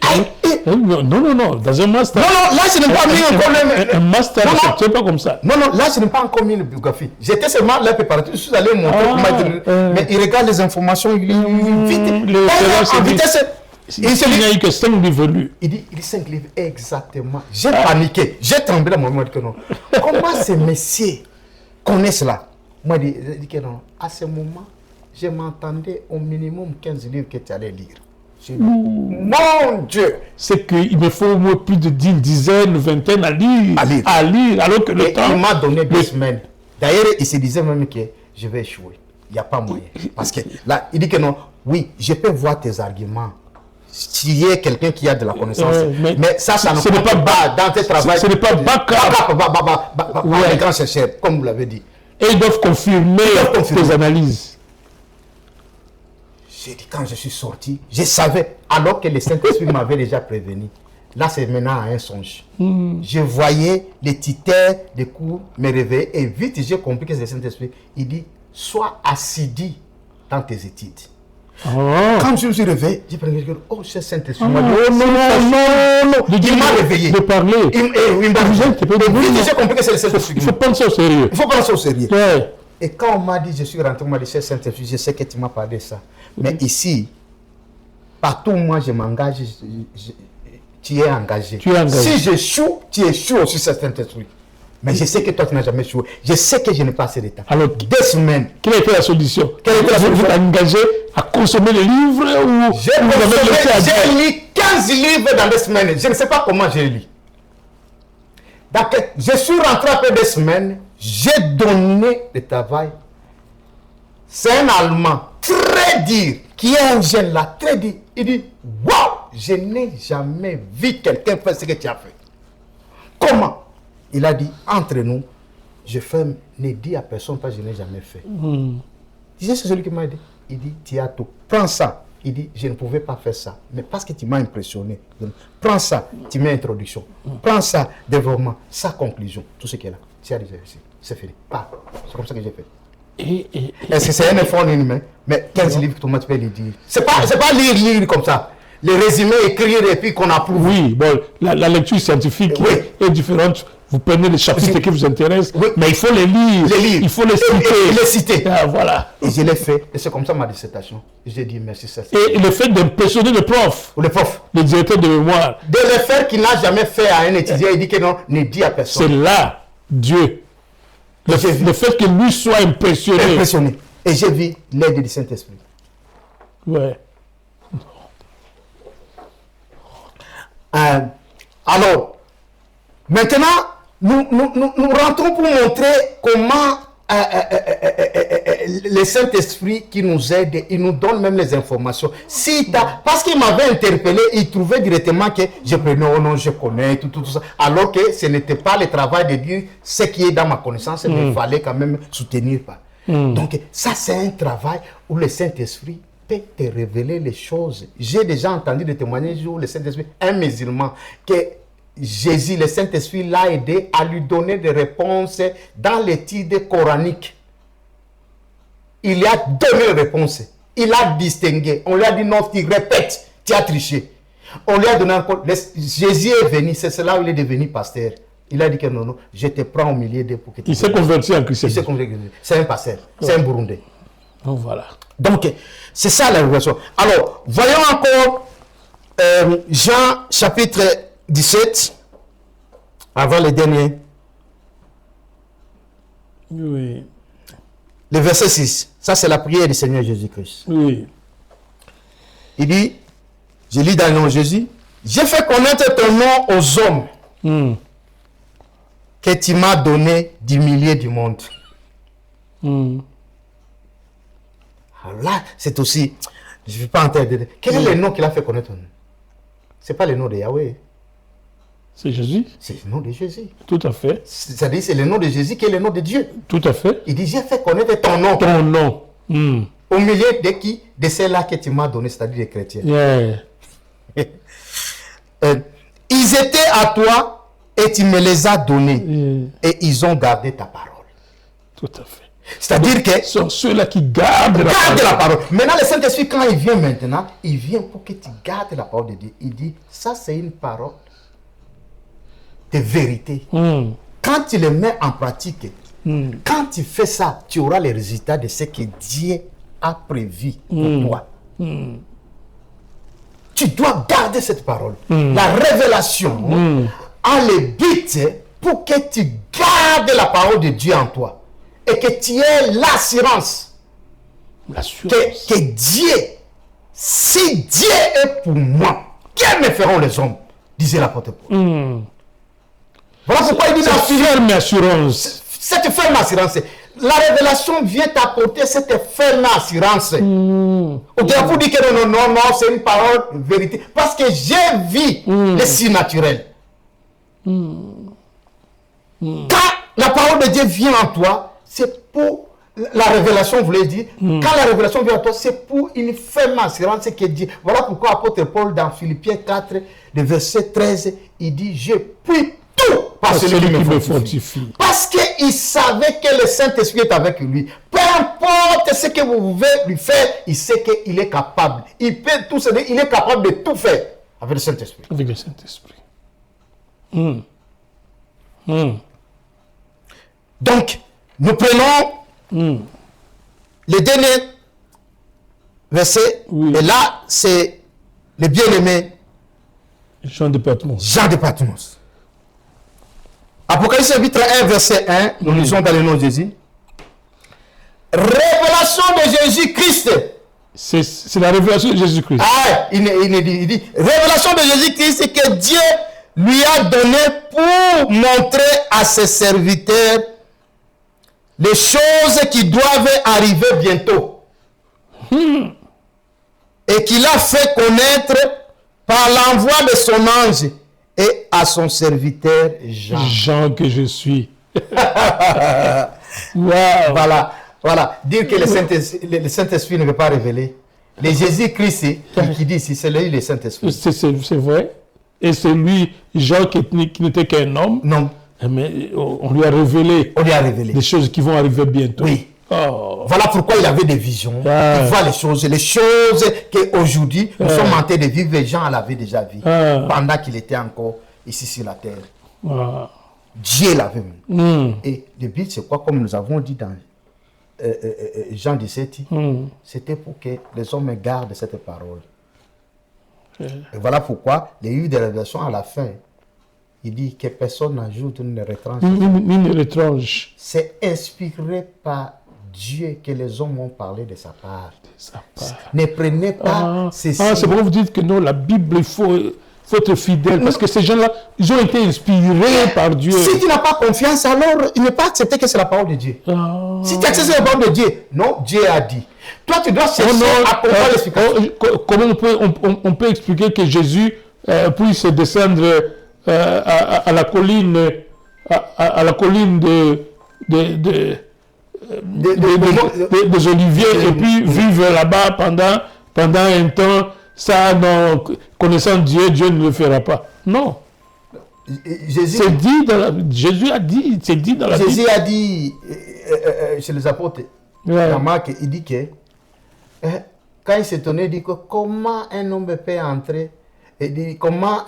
Non, dans un master. Non, là, je n'ai pas mis encore un master, c'est pas comme ça. Non, là, je n'ai pas encore mis une biographie. J'étais seulement là préparateur. Je suis allé montrer. Mais il regarde les informations, il vitesse. Il n'y a eu que 5 livres lus. Il dit 5 livres, exactement. J'ai paniqué. J'ai tremblé dans mon moment que non. Comment ces messieurs connaissent cela? Moi, je dis que non. À ce moment, je m'entendais au minimum 15 livres que tu allais lire. Mon Dieu! C'est qu'il me faut au moins plus de 10, dizaines, vingtaine à lire. Alors que le temps... Il m'a donné 2 semaines. D'ailleurs, il se disait même que je vais échouer. Il n'y a pas moyen. Parce que là, il dit que non. Oui, je peux voir tes arguments. S'il y a quelqu'un qui a de la connaissance. Mais ça ne peut pas dans tes travaux. Ce n'est pas les grands chercheurs, comme vous l'avez dit. Et ils doivent confirmer tes analyses. J'ai dit, quand je suis sorti, je savais, alors que le Saint-Esprit m'avait déjà prévenu. Là, c'est maintenant un songe. Je voyais les titères des cours me réveiller et vite, j'ai compris que c'est le Saint-Esprit. Il dit, sois assidu dans tes études. Quand je me suis réveillé, j'ai pris quelque chose. Oh, c'est Saint-Esprit. Non. Il m'a réveillé. De parler. Il m'a réveillé. J'ai compris que c'est le Saint-Esprit. Il faut prendre ça au sérieux. Et quand on m'a dit, je suis rentré, on m'a dit, c'est Saint-Esprit, je sais que tu m'as parlé de ça. Mais ici, Partout où moi je m'engage, tu es engagé. Tu es engagé. Si j'échoue, tu échoues aussi sur Saint-Esprit. Mais je sais que toi, tu n'as jamais échoué. Je sais que je n'ai pas assez de temps. Alors, 2 semaines. quelle a été la solution? Quelle a été la Vous solution? vous êtes engagé à consommer les livres ou vous avez laissé à Dieu? J'ai lu 15 livres dans 2 semaines. Je ne sais pas comment j'ai lu. Donc, je suis rentré après 2 semaines. J'ai donné le travail. C'est un Allemand très dur, qui est un jeune là, très dur. Il dit, waouh, je n'ai jamais vu quelqu'un faire ce que tu as fait. Comment? Il a dit, entre nous, je fais, ne dis à personne pas, je n'ai jamais fait. C'est celui qui m'a dit. Il dit, tu as tout. Prends ça. Il dit, je ne pouvais pas faire ça. Mais parce que tu m'as impressionné. Donc, prends ça, tu mets introduction. Prends ça, développement. Ça, conclusion. Tout ce qui est là. Tu as déjà réussi. C'est fini. C'est comme ça que j'ai fait. Est-ce que c'est un effort inhumain? Mais 15 livres, tout le monde peut les dire. C'est pas lire comme ça. Les résumés, écrire et puis qu'on approuve. Oui, bon, la lecture scientifique est différente. Vous prenez les chapitres qui vous intéressent, mais il faut les lire. Il faut les citer. Les citer. Ah, voilà. Et je l'ai fait. Et c'est comme ça ma dissertation. J'ai dit merci. Ça, et le fait d'impressionner le prof. Le prof. Le directeur de mémoire. De le faire qu'il n'a jamais fait à un étudiant, il dit que non, ne dit à personne. C'est là, Dieu. Le fait que lui soit impressionné. Et j'ai vu l'aide du Saint-Esprit. Ouais. Alors, maintenant, nous rentrons pour montrer comment le Saint-Esprit qui nous aide, il nous donne même les informations. Parce qu'il m'avait interpellé, il trouvait directement que je prenais, oh non, je connais, tout ça. Alors que ce n'était pas le travail de dire ce qui est dans ma connaissance, mais il fallait quand même soutenir. Donc, ça, c'est un travail où le Saint-Esprit peut te révéler les choses. J'ai déjà entendu des témoignages où le Saint-Esprit, un musulman, que Jésus, le Saint-Esprit, l'a aidé à lui donner des réponses dans l'étude coranique. Il lui a donné les réponses. Il a distingué. On lui a dit non, tu répètes, tu as triché. On lui a donné encore. Jésus est venu, c'est cela où il est devenu pasteur. Il a dit que non, je te prends au milieu d'eux pour que tu... Il s'est converti en christianisme. C'est un pasteur, c'est un Burundais. Donc voilà. Donc, c'est ça la révélation. Alors, voyons encore Jean chapitre 17, avant le dernier. Oui. Le verset 6. Ça, c'est la prière du Seigneur Jésus-Christ. Oui. Il dit, je lis dans le nom de Jésus, j'ai fait connaître ton nom aux hommes que tu m'as donné du milieu du monde. Alors là, c'est aussi, je ne vais pas entrer dedans. Quel est le nom qu'il a fait connaître? Ce n'est pas le nom de Yahweh. C'est Jésus. C'est le nom de Jésus. Tout à fait. C'est-à-dire c'est le nom de Jésus qui est le nom de Dieu. Tout à fait. Il dit, j'ai fait connaître ton nom. Ton nom. Au milieu de qui? De ceux-là que tu m'as donné, c'est-à-dire les chrétiens. Ils étaient à toi et tu me les as donnés. Et ils ont gardé ta parole. Tout à fait. C'est-à-dire que ce sont ceux-là qui gardent la parole. Maintenant, le Saint-Esprit, quand il vient maintenant, il vient pour que tu gardes la parole de Dieu. Il dit, ça c'est une parole de vérité. Quand tu le mets en pratique, quand tu fais ça, tu auras les résultats de ce que Dieu a prévu pour toi. Tu dois garder cette parole. La révélation a le but pour que tu gardes la parole de Dieu en toi. Et que tu aies l'assurance que Dieu, si Dieu est pour moi, quels me feront les hommes, disait l'apôtre Paul. Voilà pourquoi il dit ferme assurance. Cette ferme assurance. La révélation vient t'apporter cette ferme assurance. Au delà pour dire que non, c'est une parole vérité. Parce que j'ai vu le surnaturel. Quand la parole de Dieu vient en toi, c'est pour la révélation, voulait dire, quand la révélation vient à toi, c'est pour une ferme assurance que Dieu. Voilà pourquoi l'apôtre Paul, dans Philippiens 4, le verset 13, il dit, je puis tout par celui qui me fortifie. Parce qu'il savait que le Saint-Esprit est avec lui. Peu importe ce que vous pouvez lui faire, il sait qu'il est capable. Il peut tout se dire, il est capable de tout faire avec le Saint-Esprit. Avec le Saint-Esprit. Donc, nous prenons le dernier verset. Et là, c'est le bien-aimé Jean de Patmos. Jean de Patmos. Apocalypse chapitre 1, verset 1, nous lisons dans le nom de Jésus. Révélation de Jésus-Christ. C'est la révélation de Jésus-Christ. Ah, il dit, révélation de Jésus-Christ que Dieu lui a donné pour montrer à ses serviteurs les choses qui doivent arriver bientôt. Et qu'il a fait connaître par l'envoi de son ange et à son serviteur Jean. Jean que je suis. Wow. Voilà. Dire que le Saint-Esprit ne veut pas révéler. Le Jésus-Christ qui dit ici, c'est lui le Saint-Esprit. C'est vrai. Et c'est lui, Jean, qui n'était qu'un homme. Non. Mais on lui a révélé. On lui a révélé. Des choses qui vont arriver bientôt. Oui. Oh. Voilà pourquoi il avait des visions. Ah. Il voit les choses qu'aujourd'hui, nous sommes en train de vivre. Les gens l'avaient déjà vu. Pendant qu'il était encore ici sur la terre. Dieu l'avait vu. Et le but, c'est quoi? Comme nous avons dit dans Jean 17, c'était pour que les hommes gardent cette parole. Et voilà pourquoi il y a eu des révélations à la fin. Il dit que personne n'ajoute ni ne retranche. Ni ne retranche. C'est inspiré par Dieu que les hommes ont parlé de sa part. Ne prenez pas ceci. C'est pourquoi vous dites que non, la Bible, il faut être fidèle. Parce que ces gens-là, ils ont été inspirés par Dieu. Si tu n'as pas confiance, alors il n'est pas accepté que c'est la parole de Dieu. Si tu acceptes la parole de Dieu, non, Dieu a dit. Toi, tu dois chercher à comprendre l'explication. Comment on peut expliquer que Jésus puisse descendre à la colline, à la colline des oliviers et puis vivre là-bas pendant un temps, ça, non, connaissant Dieu, Dieu ne le fera pas. Non. Jésus a dit, c'est dit dans la Bible. Jésus a dit chez les apôtres, dans Marc, il dit que quand il s'étonnait, il dit que comment un homme peut entrer, et dit comment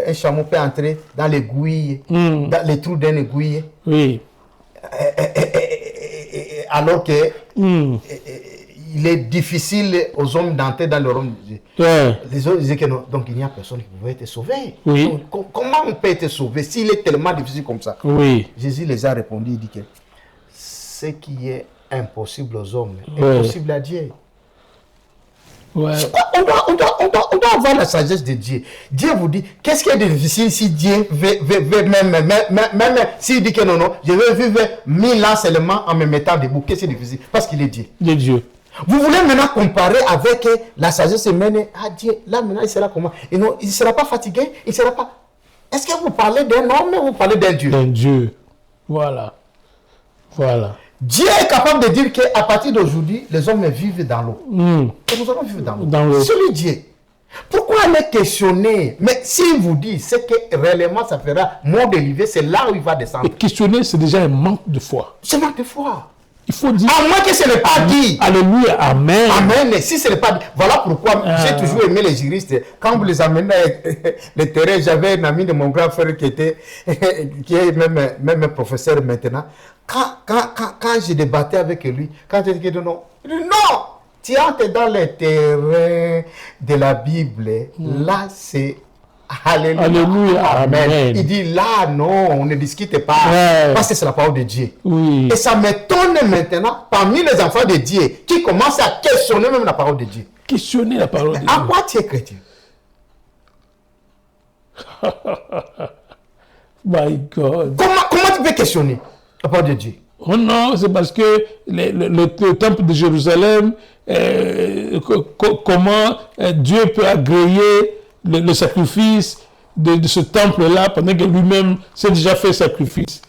un chameau peut entrer dans l'aiguille, dans les trous d'une aiguille. Oui. Alors que il est difficile aux hommes d'entrer dans le royaume de Dieu. Les autres disaient que non, donc il n'y a personne qui pouvait être sauvé. Oui. Donc, comment on peut être sauvé s'il est tellement difficile comme ça? Oui. Jésus les a répondu, il dit que ce qui est impossible aux hommes est possible à Dieu. Ouais. On doit avoir la sagesse de Dieu. Dieu vous dit, qu'est-ce qui est difficile si Dieu veut même s'il dit que non, je vais vivre 1000 ans seulement en me mettant debout. Qu'est-ce qui est difficile? Parce qu'il est Dieu. Il est Dieu. Vous voulez maintenant comparer avec la sagesse humaine à Dieu. Là maintenant, il sera comment? Et non, il ne sera pas fatigué, il ne sera pas... Est-ce que vous parlez d'un homme ou vous parlez d'un Dieu? D'un Dieu. Voilà. Dieu est capable de dire qu'à partir d'aujourd'hui, les hommes vivent dans l'eau. Et nous allons vivre dans l'eau. C'est lui Dieu. Pourquoi aller questionner? Mais s'il vous dit, c'est que réellement ça fera mort d'Olivier, c'est là où il va descendre. Et questionner, c'est déjà un manque de foi. C'est un manque de foi. Il faut dire... À moins que ce n'est pas dit. Alléluia, amen. Amen. Et si ce n'est pas dit. Voilà pourquoi j'ai toujours aimé les juristes. Quand vous les amenez les terrains, j'avais un ami de mon grand frère qui est même professeur maintenant. Quand je débattais avec lui, quand je disais non, il dit non, tu entres dans les terrains de la Bible. Là, c'est Alléluia. Alléluia, amen. Il dit là, non, on ne discute pas. Parce que c'est la parole de Dieu. Oui. Et ça m'étonne maintenant, parmi les enfants de Dieu, qui commencent à questionner même la parole de Dieu. Questionner la parole de Dieu. À quoi tu es chrétien? My God. Comment tu peux questionner la parole de Dieu? Oh non, c'est parce que le temple de Jérusalem, comment Dieu peut agréer le sacrifice de ce temple-là pendant que lui-même s'est déjà fait sacrifice.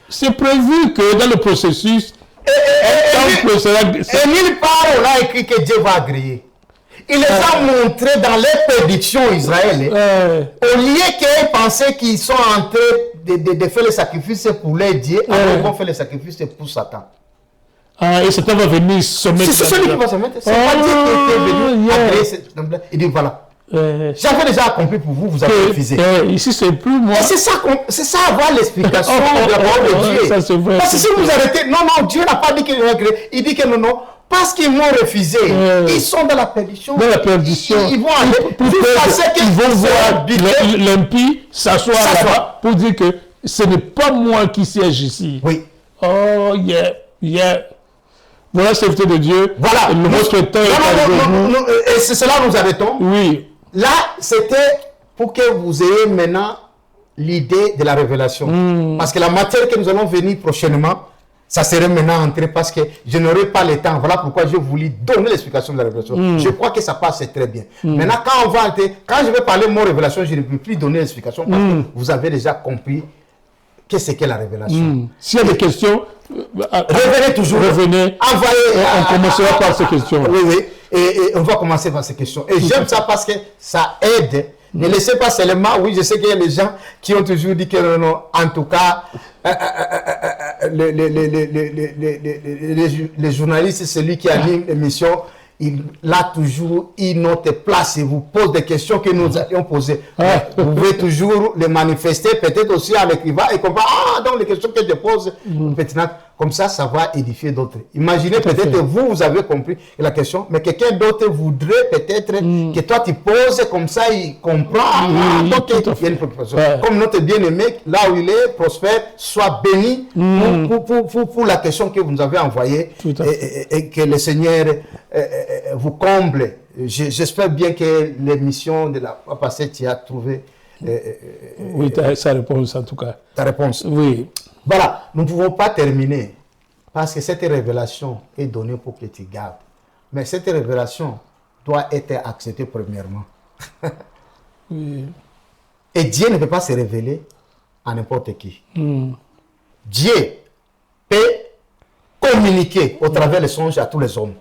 C'est prévu que dans le processus, Et nulle part on a écrit que Dieu va agréer. Il les a montrés dans les prédictions Israël. Au lieu qu'ils pensaient qu'ils sont en train de faire le sacrifice pour leur Dieu, alors ils vont faire le sacrifice pour Satan. Et Satan va venir se mettre. C'est celui qui va se mettre. C'est pas Dieu qui est venu agréer. Il dit voilà. J'avais déjà accompli pour vous, vous avez refusé. Ici, c'est plus moi. Et c'est ça avoir l'explication de la parole de Dieu. Ça, c'est vrai, parce que si vous arrêtez, non, Dieu n'a pas dit qu'il va créer. Il dit que non, parce qu'ils m'ont refusé. Ils sont dans la perdition. Dans la perdition. Ils vont aller ils vont voir l'impie s'asseoir là-bas pour dire que ce n'est pas moi qui siège ici. Oui. Oh, yeah. Voilà la sainteté de Dieu. Voilà. Votre temps est et c'est cela nous arrêtons. Oui. Là, c'était pour que vous ayez maintenant l'idée de la révélation. Parce que la matière que nous allons venir prochainement, ça serait maintenant entré parce que je n'aurai pas le temps. Voilà pourquoi je voulais donner l'explication de la révélation. Je crois que ça passe très bien. Maintenant, quand on va entrer, quand je vais parler de mon révélation, je ne peux plus donner l'explication parce que vous avez déjà compris qu'est-ce qu'est la révélation. S'il y a des questions, revenez toujours. Revenez. Envoyez. On commencera par ces questions. Oui. Et on va commencer par ces questions. Et j'aime ça parce que ça aide. Ne laissez pas seulement, oui, je sais qu'il y a des gens qui ont toujours dit que non, en tout cas, les journalistes, celui qui anime l'émission, il a toujours une autre place et vous pose des questions que nous allions poser. Vous pouvez toujours les manifester, peut-être aussi en écrivant et comprendre, donc les questions que je pose, pertinentes. Comme ça va édifier d'autres. Imaginez peut-être vous avez compris la question, mais quelqu'un d'autre voudrait peut-être que toi tu poses, comme ça il comprend. Donc il y a une préoccupation. Comme notre bien-aimé, là où il est, prospère, soit béni pour la question que vous nous avez envoyée et que le Seigneur vous comble. J'espère bien que l'émission de la fois passée, tu as trouvé oui, sa réponse en tout cas. Ta réponse. Oui. Voilà, nous ne pouvons pas terminer parce que cette révélation est donnée pour que tu gardes. Mais cette révélation doit être acceptée premièrement. Oui. Et Dieu ne peut pas se révéler à n'importe qui. Dieu peut communiquer au travers des songes à tous les hommes.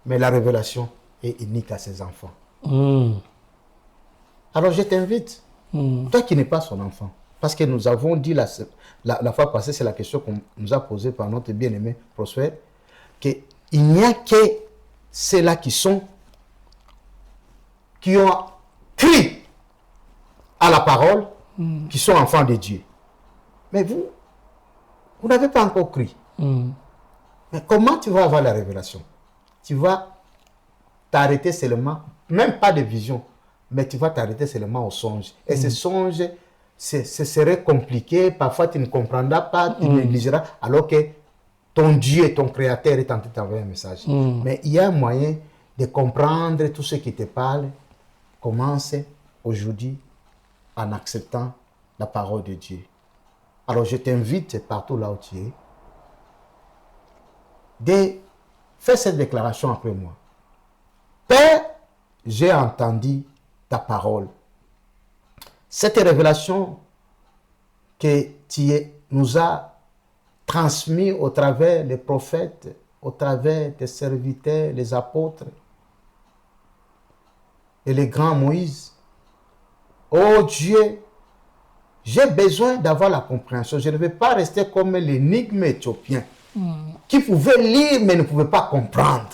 Mais la révélation est unique à ses enfants. Alors je t'invite, toi qui n'es pas son enfant, parce que nous avons dit la fois passée, c'est la question qu'on nous a posée par notre bien-aimé Prospère, qu'il n'y a que ceux-là qui ont cru à la parole, qui sont enfants de Dieu. Mais vous n'avez pas encore cru. Mais comment tu vas avoir la révélation? Tu vas t'arrêter seulement, même pas de vision, mais tu vas t'arrêter seulement aux songes. Et ces songes, ce serait compliqué, parfois tu ne comprendras pas, tu négligeras, alors que ton Dieu, ton Créateur est en train de t'envoyer un message. Mais il y a un moyen de comprendre tout ce qui te parle. Commence aujourd'hui en acceptant la parole de Dieu. Alors je t'invite partout là où tu es, de faire cette déclaration après moi. Père, j'ai entendu ta parole. Cette révélation que tu nous as transmise au travers des prophètes, au travers des serviteurs, les apôtres et les grands Moïse. Oh Dieu, j'ai besoin d'avoir la compréhension. Je ne veux pas rester comme l'énigme éthiopien qui pouvait lire mais ne pouvait pas comprendre.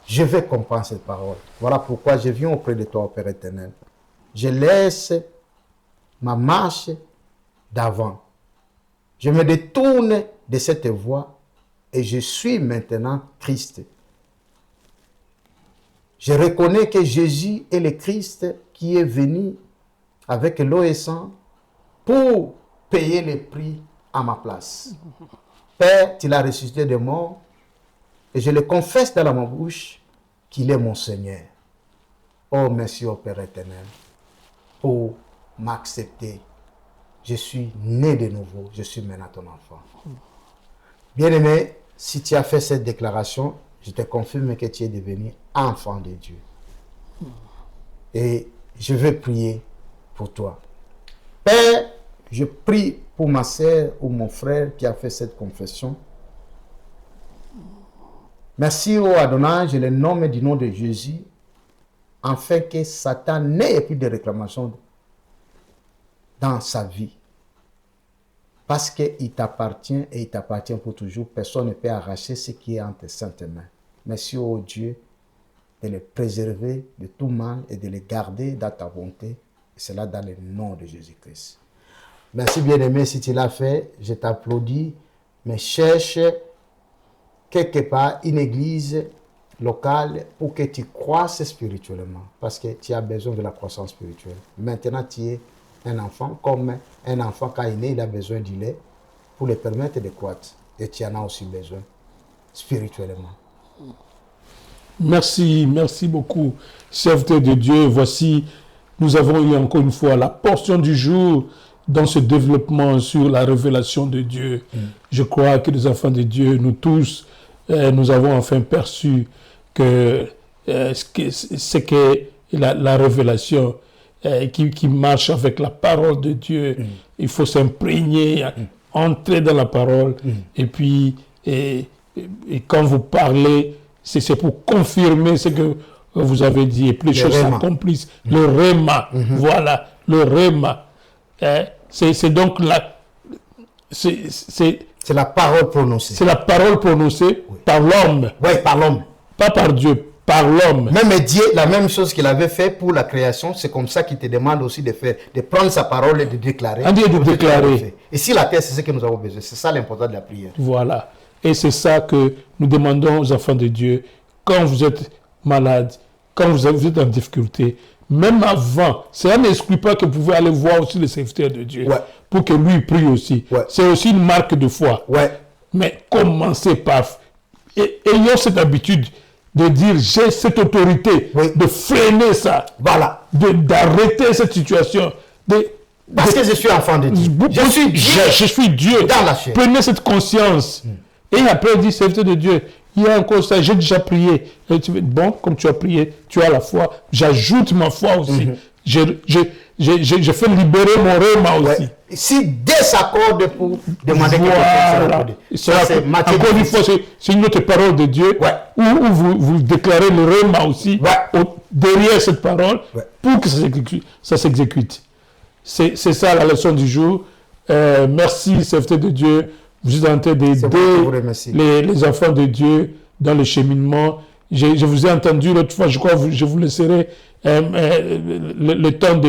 Je vais comprendre cette parole. Voilà pourquoi je viens auprès de toi, Père éternel. Je laisse ma marche d'avant. Je me détourne de cette voie et je suis maintenant Christ. Je reconnais que Jésus est le Christ qui est venu avec l'eau et sang pour payer le prix à ma place. Père, tu l'as ressuscité de mort et je le confesse dans ma bouche qu'il est mon Seigneur. Oh, merci au Père éternel pour m'accepter. Je suis né de nouveau, je suis maintenant ton enfant. Bien-aimé, si tu as fait cette déclaration, je te confirme que tu es devenu enfant de Dieu. Et je vais prier pour toi. Père, je prie pour ma sœur ou mon frère qui a fait cette confession. Merci, ô Adonai, je le nomme du nom de Jésus, afin que Satan n'ait plus de réclamations dans sa vie. Parce qu'il t'appartient et il t'appartient pour toujours. Personne ne peut arracher ce qui est entre tes saintes mains. Merci, ô Dieu, de les préserver de tout mal et de les garder dans ta bonté. Et cela dans le nom de Jésus-Christ. Merci bien-aimé, si tu l'as fait, je t'applaudis, mais cherche quelque part une église locale pour que tu croisses spirituellement, parce que tu as besoin de la croissance spirituelle. Maintenant, tu es un enfant, comme un enfant quand il est né, il a besoin du lait pour le permettre de croître. Et tu en as aussi besoin spirituellement. Merci beaucoup, serviteur de Dieu. Voici, nous avons eu encore une fois la portion du jour dans ce développement sur la révélation de Dieu. Je crois que les enfants de Dieu, nous tous, nous avons enfin perçu que c'est que la révélation qui marche avec la parole de Dieu. Il faut s'imprégner, entrer dans la parole. Et puis, et quand vous parlez, c'est pour confirmer ce que vous avez dit. Et plus les choses s'accomplissent. Le réma, voilà, le réma. C'est donc c'est la parole prononcée. C'est la parole prononcée par l'homme. Oui, par l'homme. Pas par Dieu, par l'homme. Même Dieu, la même chose qu'il avait fait pour la création, c'est comme ça qu'il te demande aussi de faire, de prendre sa parole et de déclarer. De déclarer. Et si la terre, c'est ce que nous avons besoin. C'est ça l'important de la prière. Voilà. Et c'est ça que nous demandons aux enfants de Dieu. Quand vous êtes malade, quand vous êtes en difficulté, même avant, cela n'exclut pas que vous pouvez aller voir aussi le serviteur de Dieu pour que lui prie aussi. C'est aussi une marque de foi. Mais commencez par... ayons cette habitude de dire j'ai cette autorité, de freiner ça, d'arrêter cette situation. Parce que je suis enfant de Dieu. Je suis Dieu. Dans la chair. Prenez cette conscience. Et après, il dit, serviteur de Dieu, il y a encore ça, j'ai déjà prié. Et bon, comme tu as prié, tu as la foi, j'ajoute ma foi aussi. Je fais libérer mon réma aussi. Si Dieu s'accorde pour demander quelque chose, encore une fois, c'est une autre parole de Dieu, où vous déclarez le réma aussi, derrière cette parole, pour que ça s'exécute. C'est ça la leçon du jour. Merci, serviteur de Dieu. Vous êtes en train d'aider les enfants de Dieu dans le cheminement. Je vous ai entendu l'autre fois, je crois que je vous laisserai le temps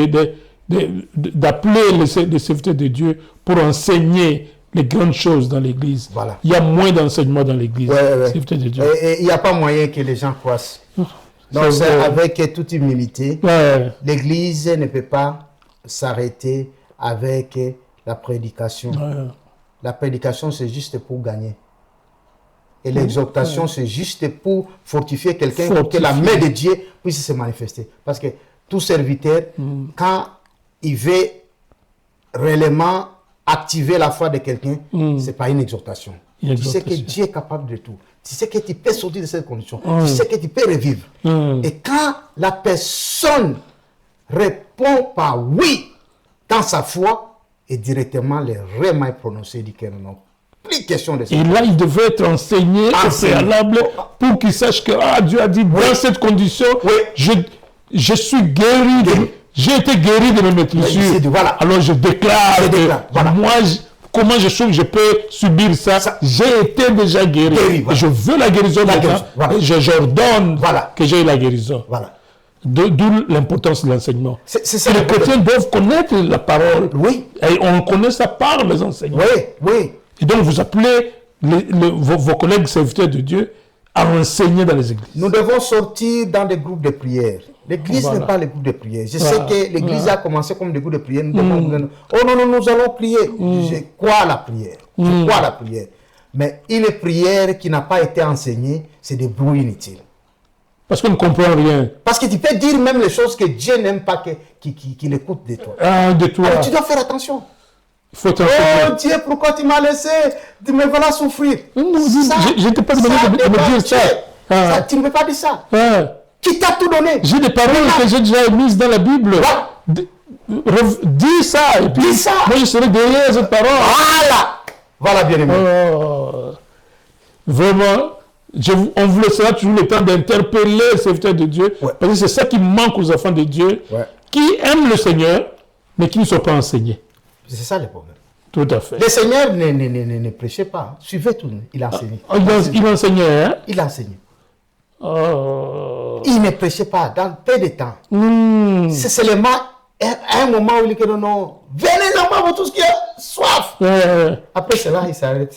d'appeler les serviteurs de Dieu pour enseigner les grandes choses dans l'Église. Voilà. Il y a moins d'enseignement dans l'Église. De Dieu. Et il n'y a pas moyen que les gens croissent. Donc, avec toute humilité, l'Église ne peut pas s'arrêter avec la prédication. La prédication, c'est juste pour gagner. Et l'exhortation, c'est juste pour fortifier quelqu'un, pour que la main de Dieu puisse se manifester. Parce que tout serviteur, quand il veut réellement activer la foi de quelqu'un, ce n'est pas une exhortation. Tu sais que Dieu est capable de tout. Tu sais que tu peux sortir de cette condition. Tu sais que tu peux revivre. Et quand la personne répond par oui dans sa foi, et directement le réma est prononcé, dit que non. Plus question de ça. Et là, il devait être enseigné au préalable pour qu'il sache que Dieu a dit dans cette condition, je suis guéri, j'ai été guéri de mes maîtrisures. Alors je déclare, moi, comment je peux subir ça, j'ai été déjà guéri. Et je veux la guérison maintenant. Et j'ordonne que j'ai la guérison. D'où l'importance de l'enseignement. Les chrétiens doivent connaître la parole. Et on connaît ça par les enseignements. Et donc vous appelez vos collègues serviteurs de Dieu à enseigner dans les églises. Nous devons sortir dans des groupes de prière. L'église n'est pas les groupes de prière. Je sais que l'église a commencé comme des groupes de prière. Nous nous allons prier. Je crois à la prière. Je crois à la prière. Mais une prière qui n'a pas été enseignée, c'est des bruits inutiles. Parce qu'on ne comprend rien. Parce que tu peux dire même les choses que Dieu n'aime pas qu'il écoute de toi. De toi. Alors tu dois faire attention. Il faut oh Dieu, pourquoi tu m'as laissé? Me voilà souffrir. Je ne t'ai pas demandé de me dire ça. Tu ne peux pas dire ça. Qui t'a tout donné? J'ai des paroles que j'ai déjà mises dans la Bible. Dis ça. Et puis, moi je serai derrière cette parole. Voilà bien aimé. Vraiment. On vous laissera toujours le temps d'interpeller les serviteurs de Dieu, parce que c'est ça qui manque aux enfants de Dieu, qui aiment le Seigneur, mais qui ne sont pas enseignés. C'est ça le problème. Tout à fait. Le Seigneur ne prêchait pas, suivait tout, il enseignait. Il enseignait, hein? Il enseignait. Oh. Il ne prêchait pas dans peu de temps. C'est seulement à un moment où il dit que non, venez normalement tous qui ont soif. Après cela, il s'arrête.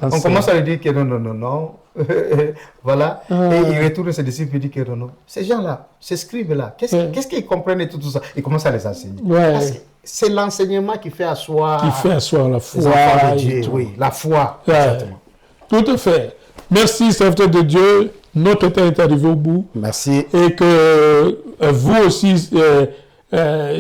On commence à lui dire que non. Voilà. Et il retourne ses disciples et dit que non. Ces gens-là, ces scribes-là, qu'est-ce qu'ils comprennent tout ça? Il commence à les enseigner. Parce que c'est l'enseignement qui fait asseoir. La foi. De Dieu, oui, la foi. Exactement. Tout à fait. Merci, serviteur de Dieu. Notre temps est arrivé au bout. Merci. Et que vous aussi,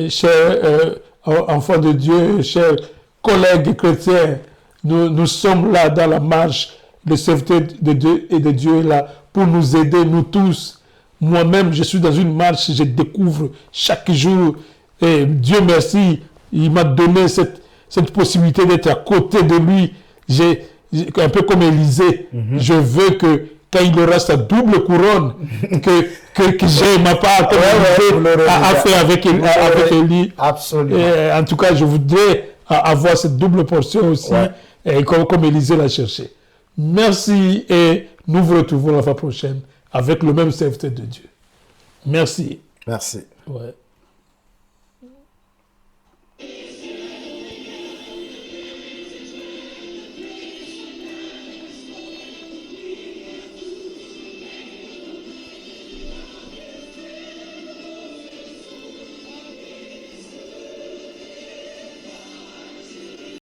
chers enfants de Dieu, chers collègues chrétiens, nous sommes là dans la marche. Le serviteur de Dieu et de Dieu est là pour nous aider, nous tous. Moi-même, je suis dans une marche, je découvre chaque jour. Et Dieu merci, il m'a donné cette possibilité d'être à côté de lui. Un peu comme Élisée, je veux que quand il aura sa double couronne, que j'ai ma part à faire avec Élie. Absolument. En tout cas, je voudrais avoir cette double portion aussi, comme Élisée l'a cherché. Merci et nous vous retrouvons la fois prochaine avec le même serviteur de Dieu. Merci. Merci. Ouais.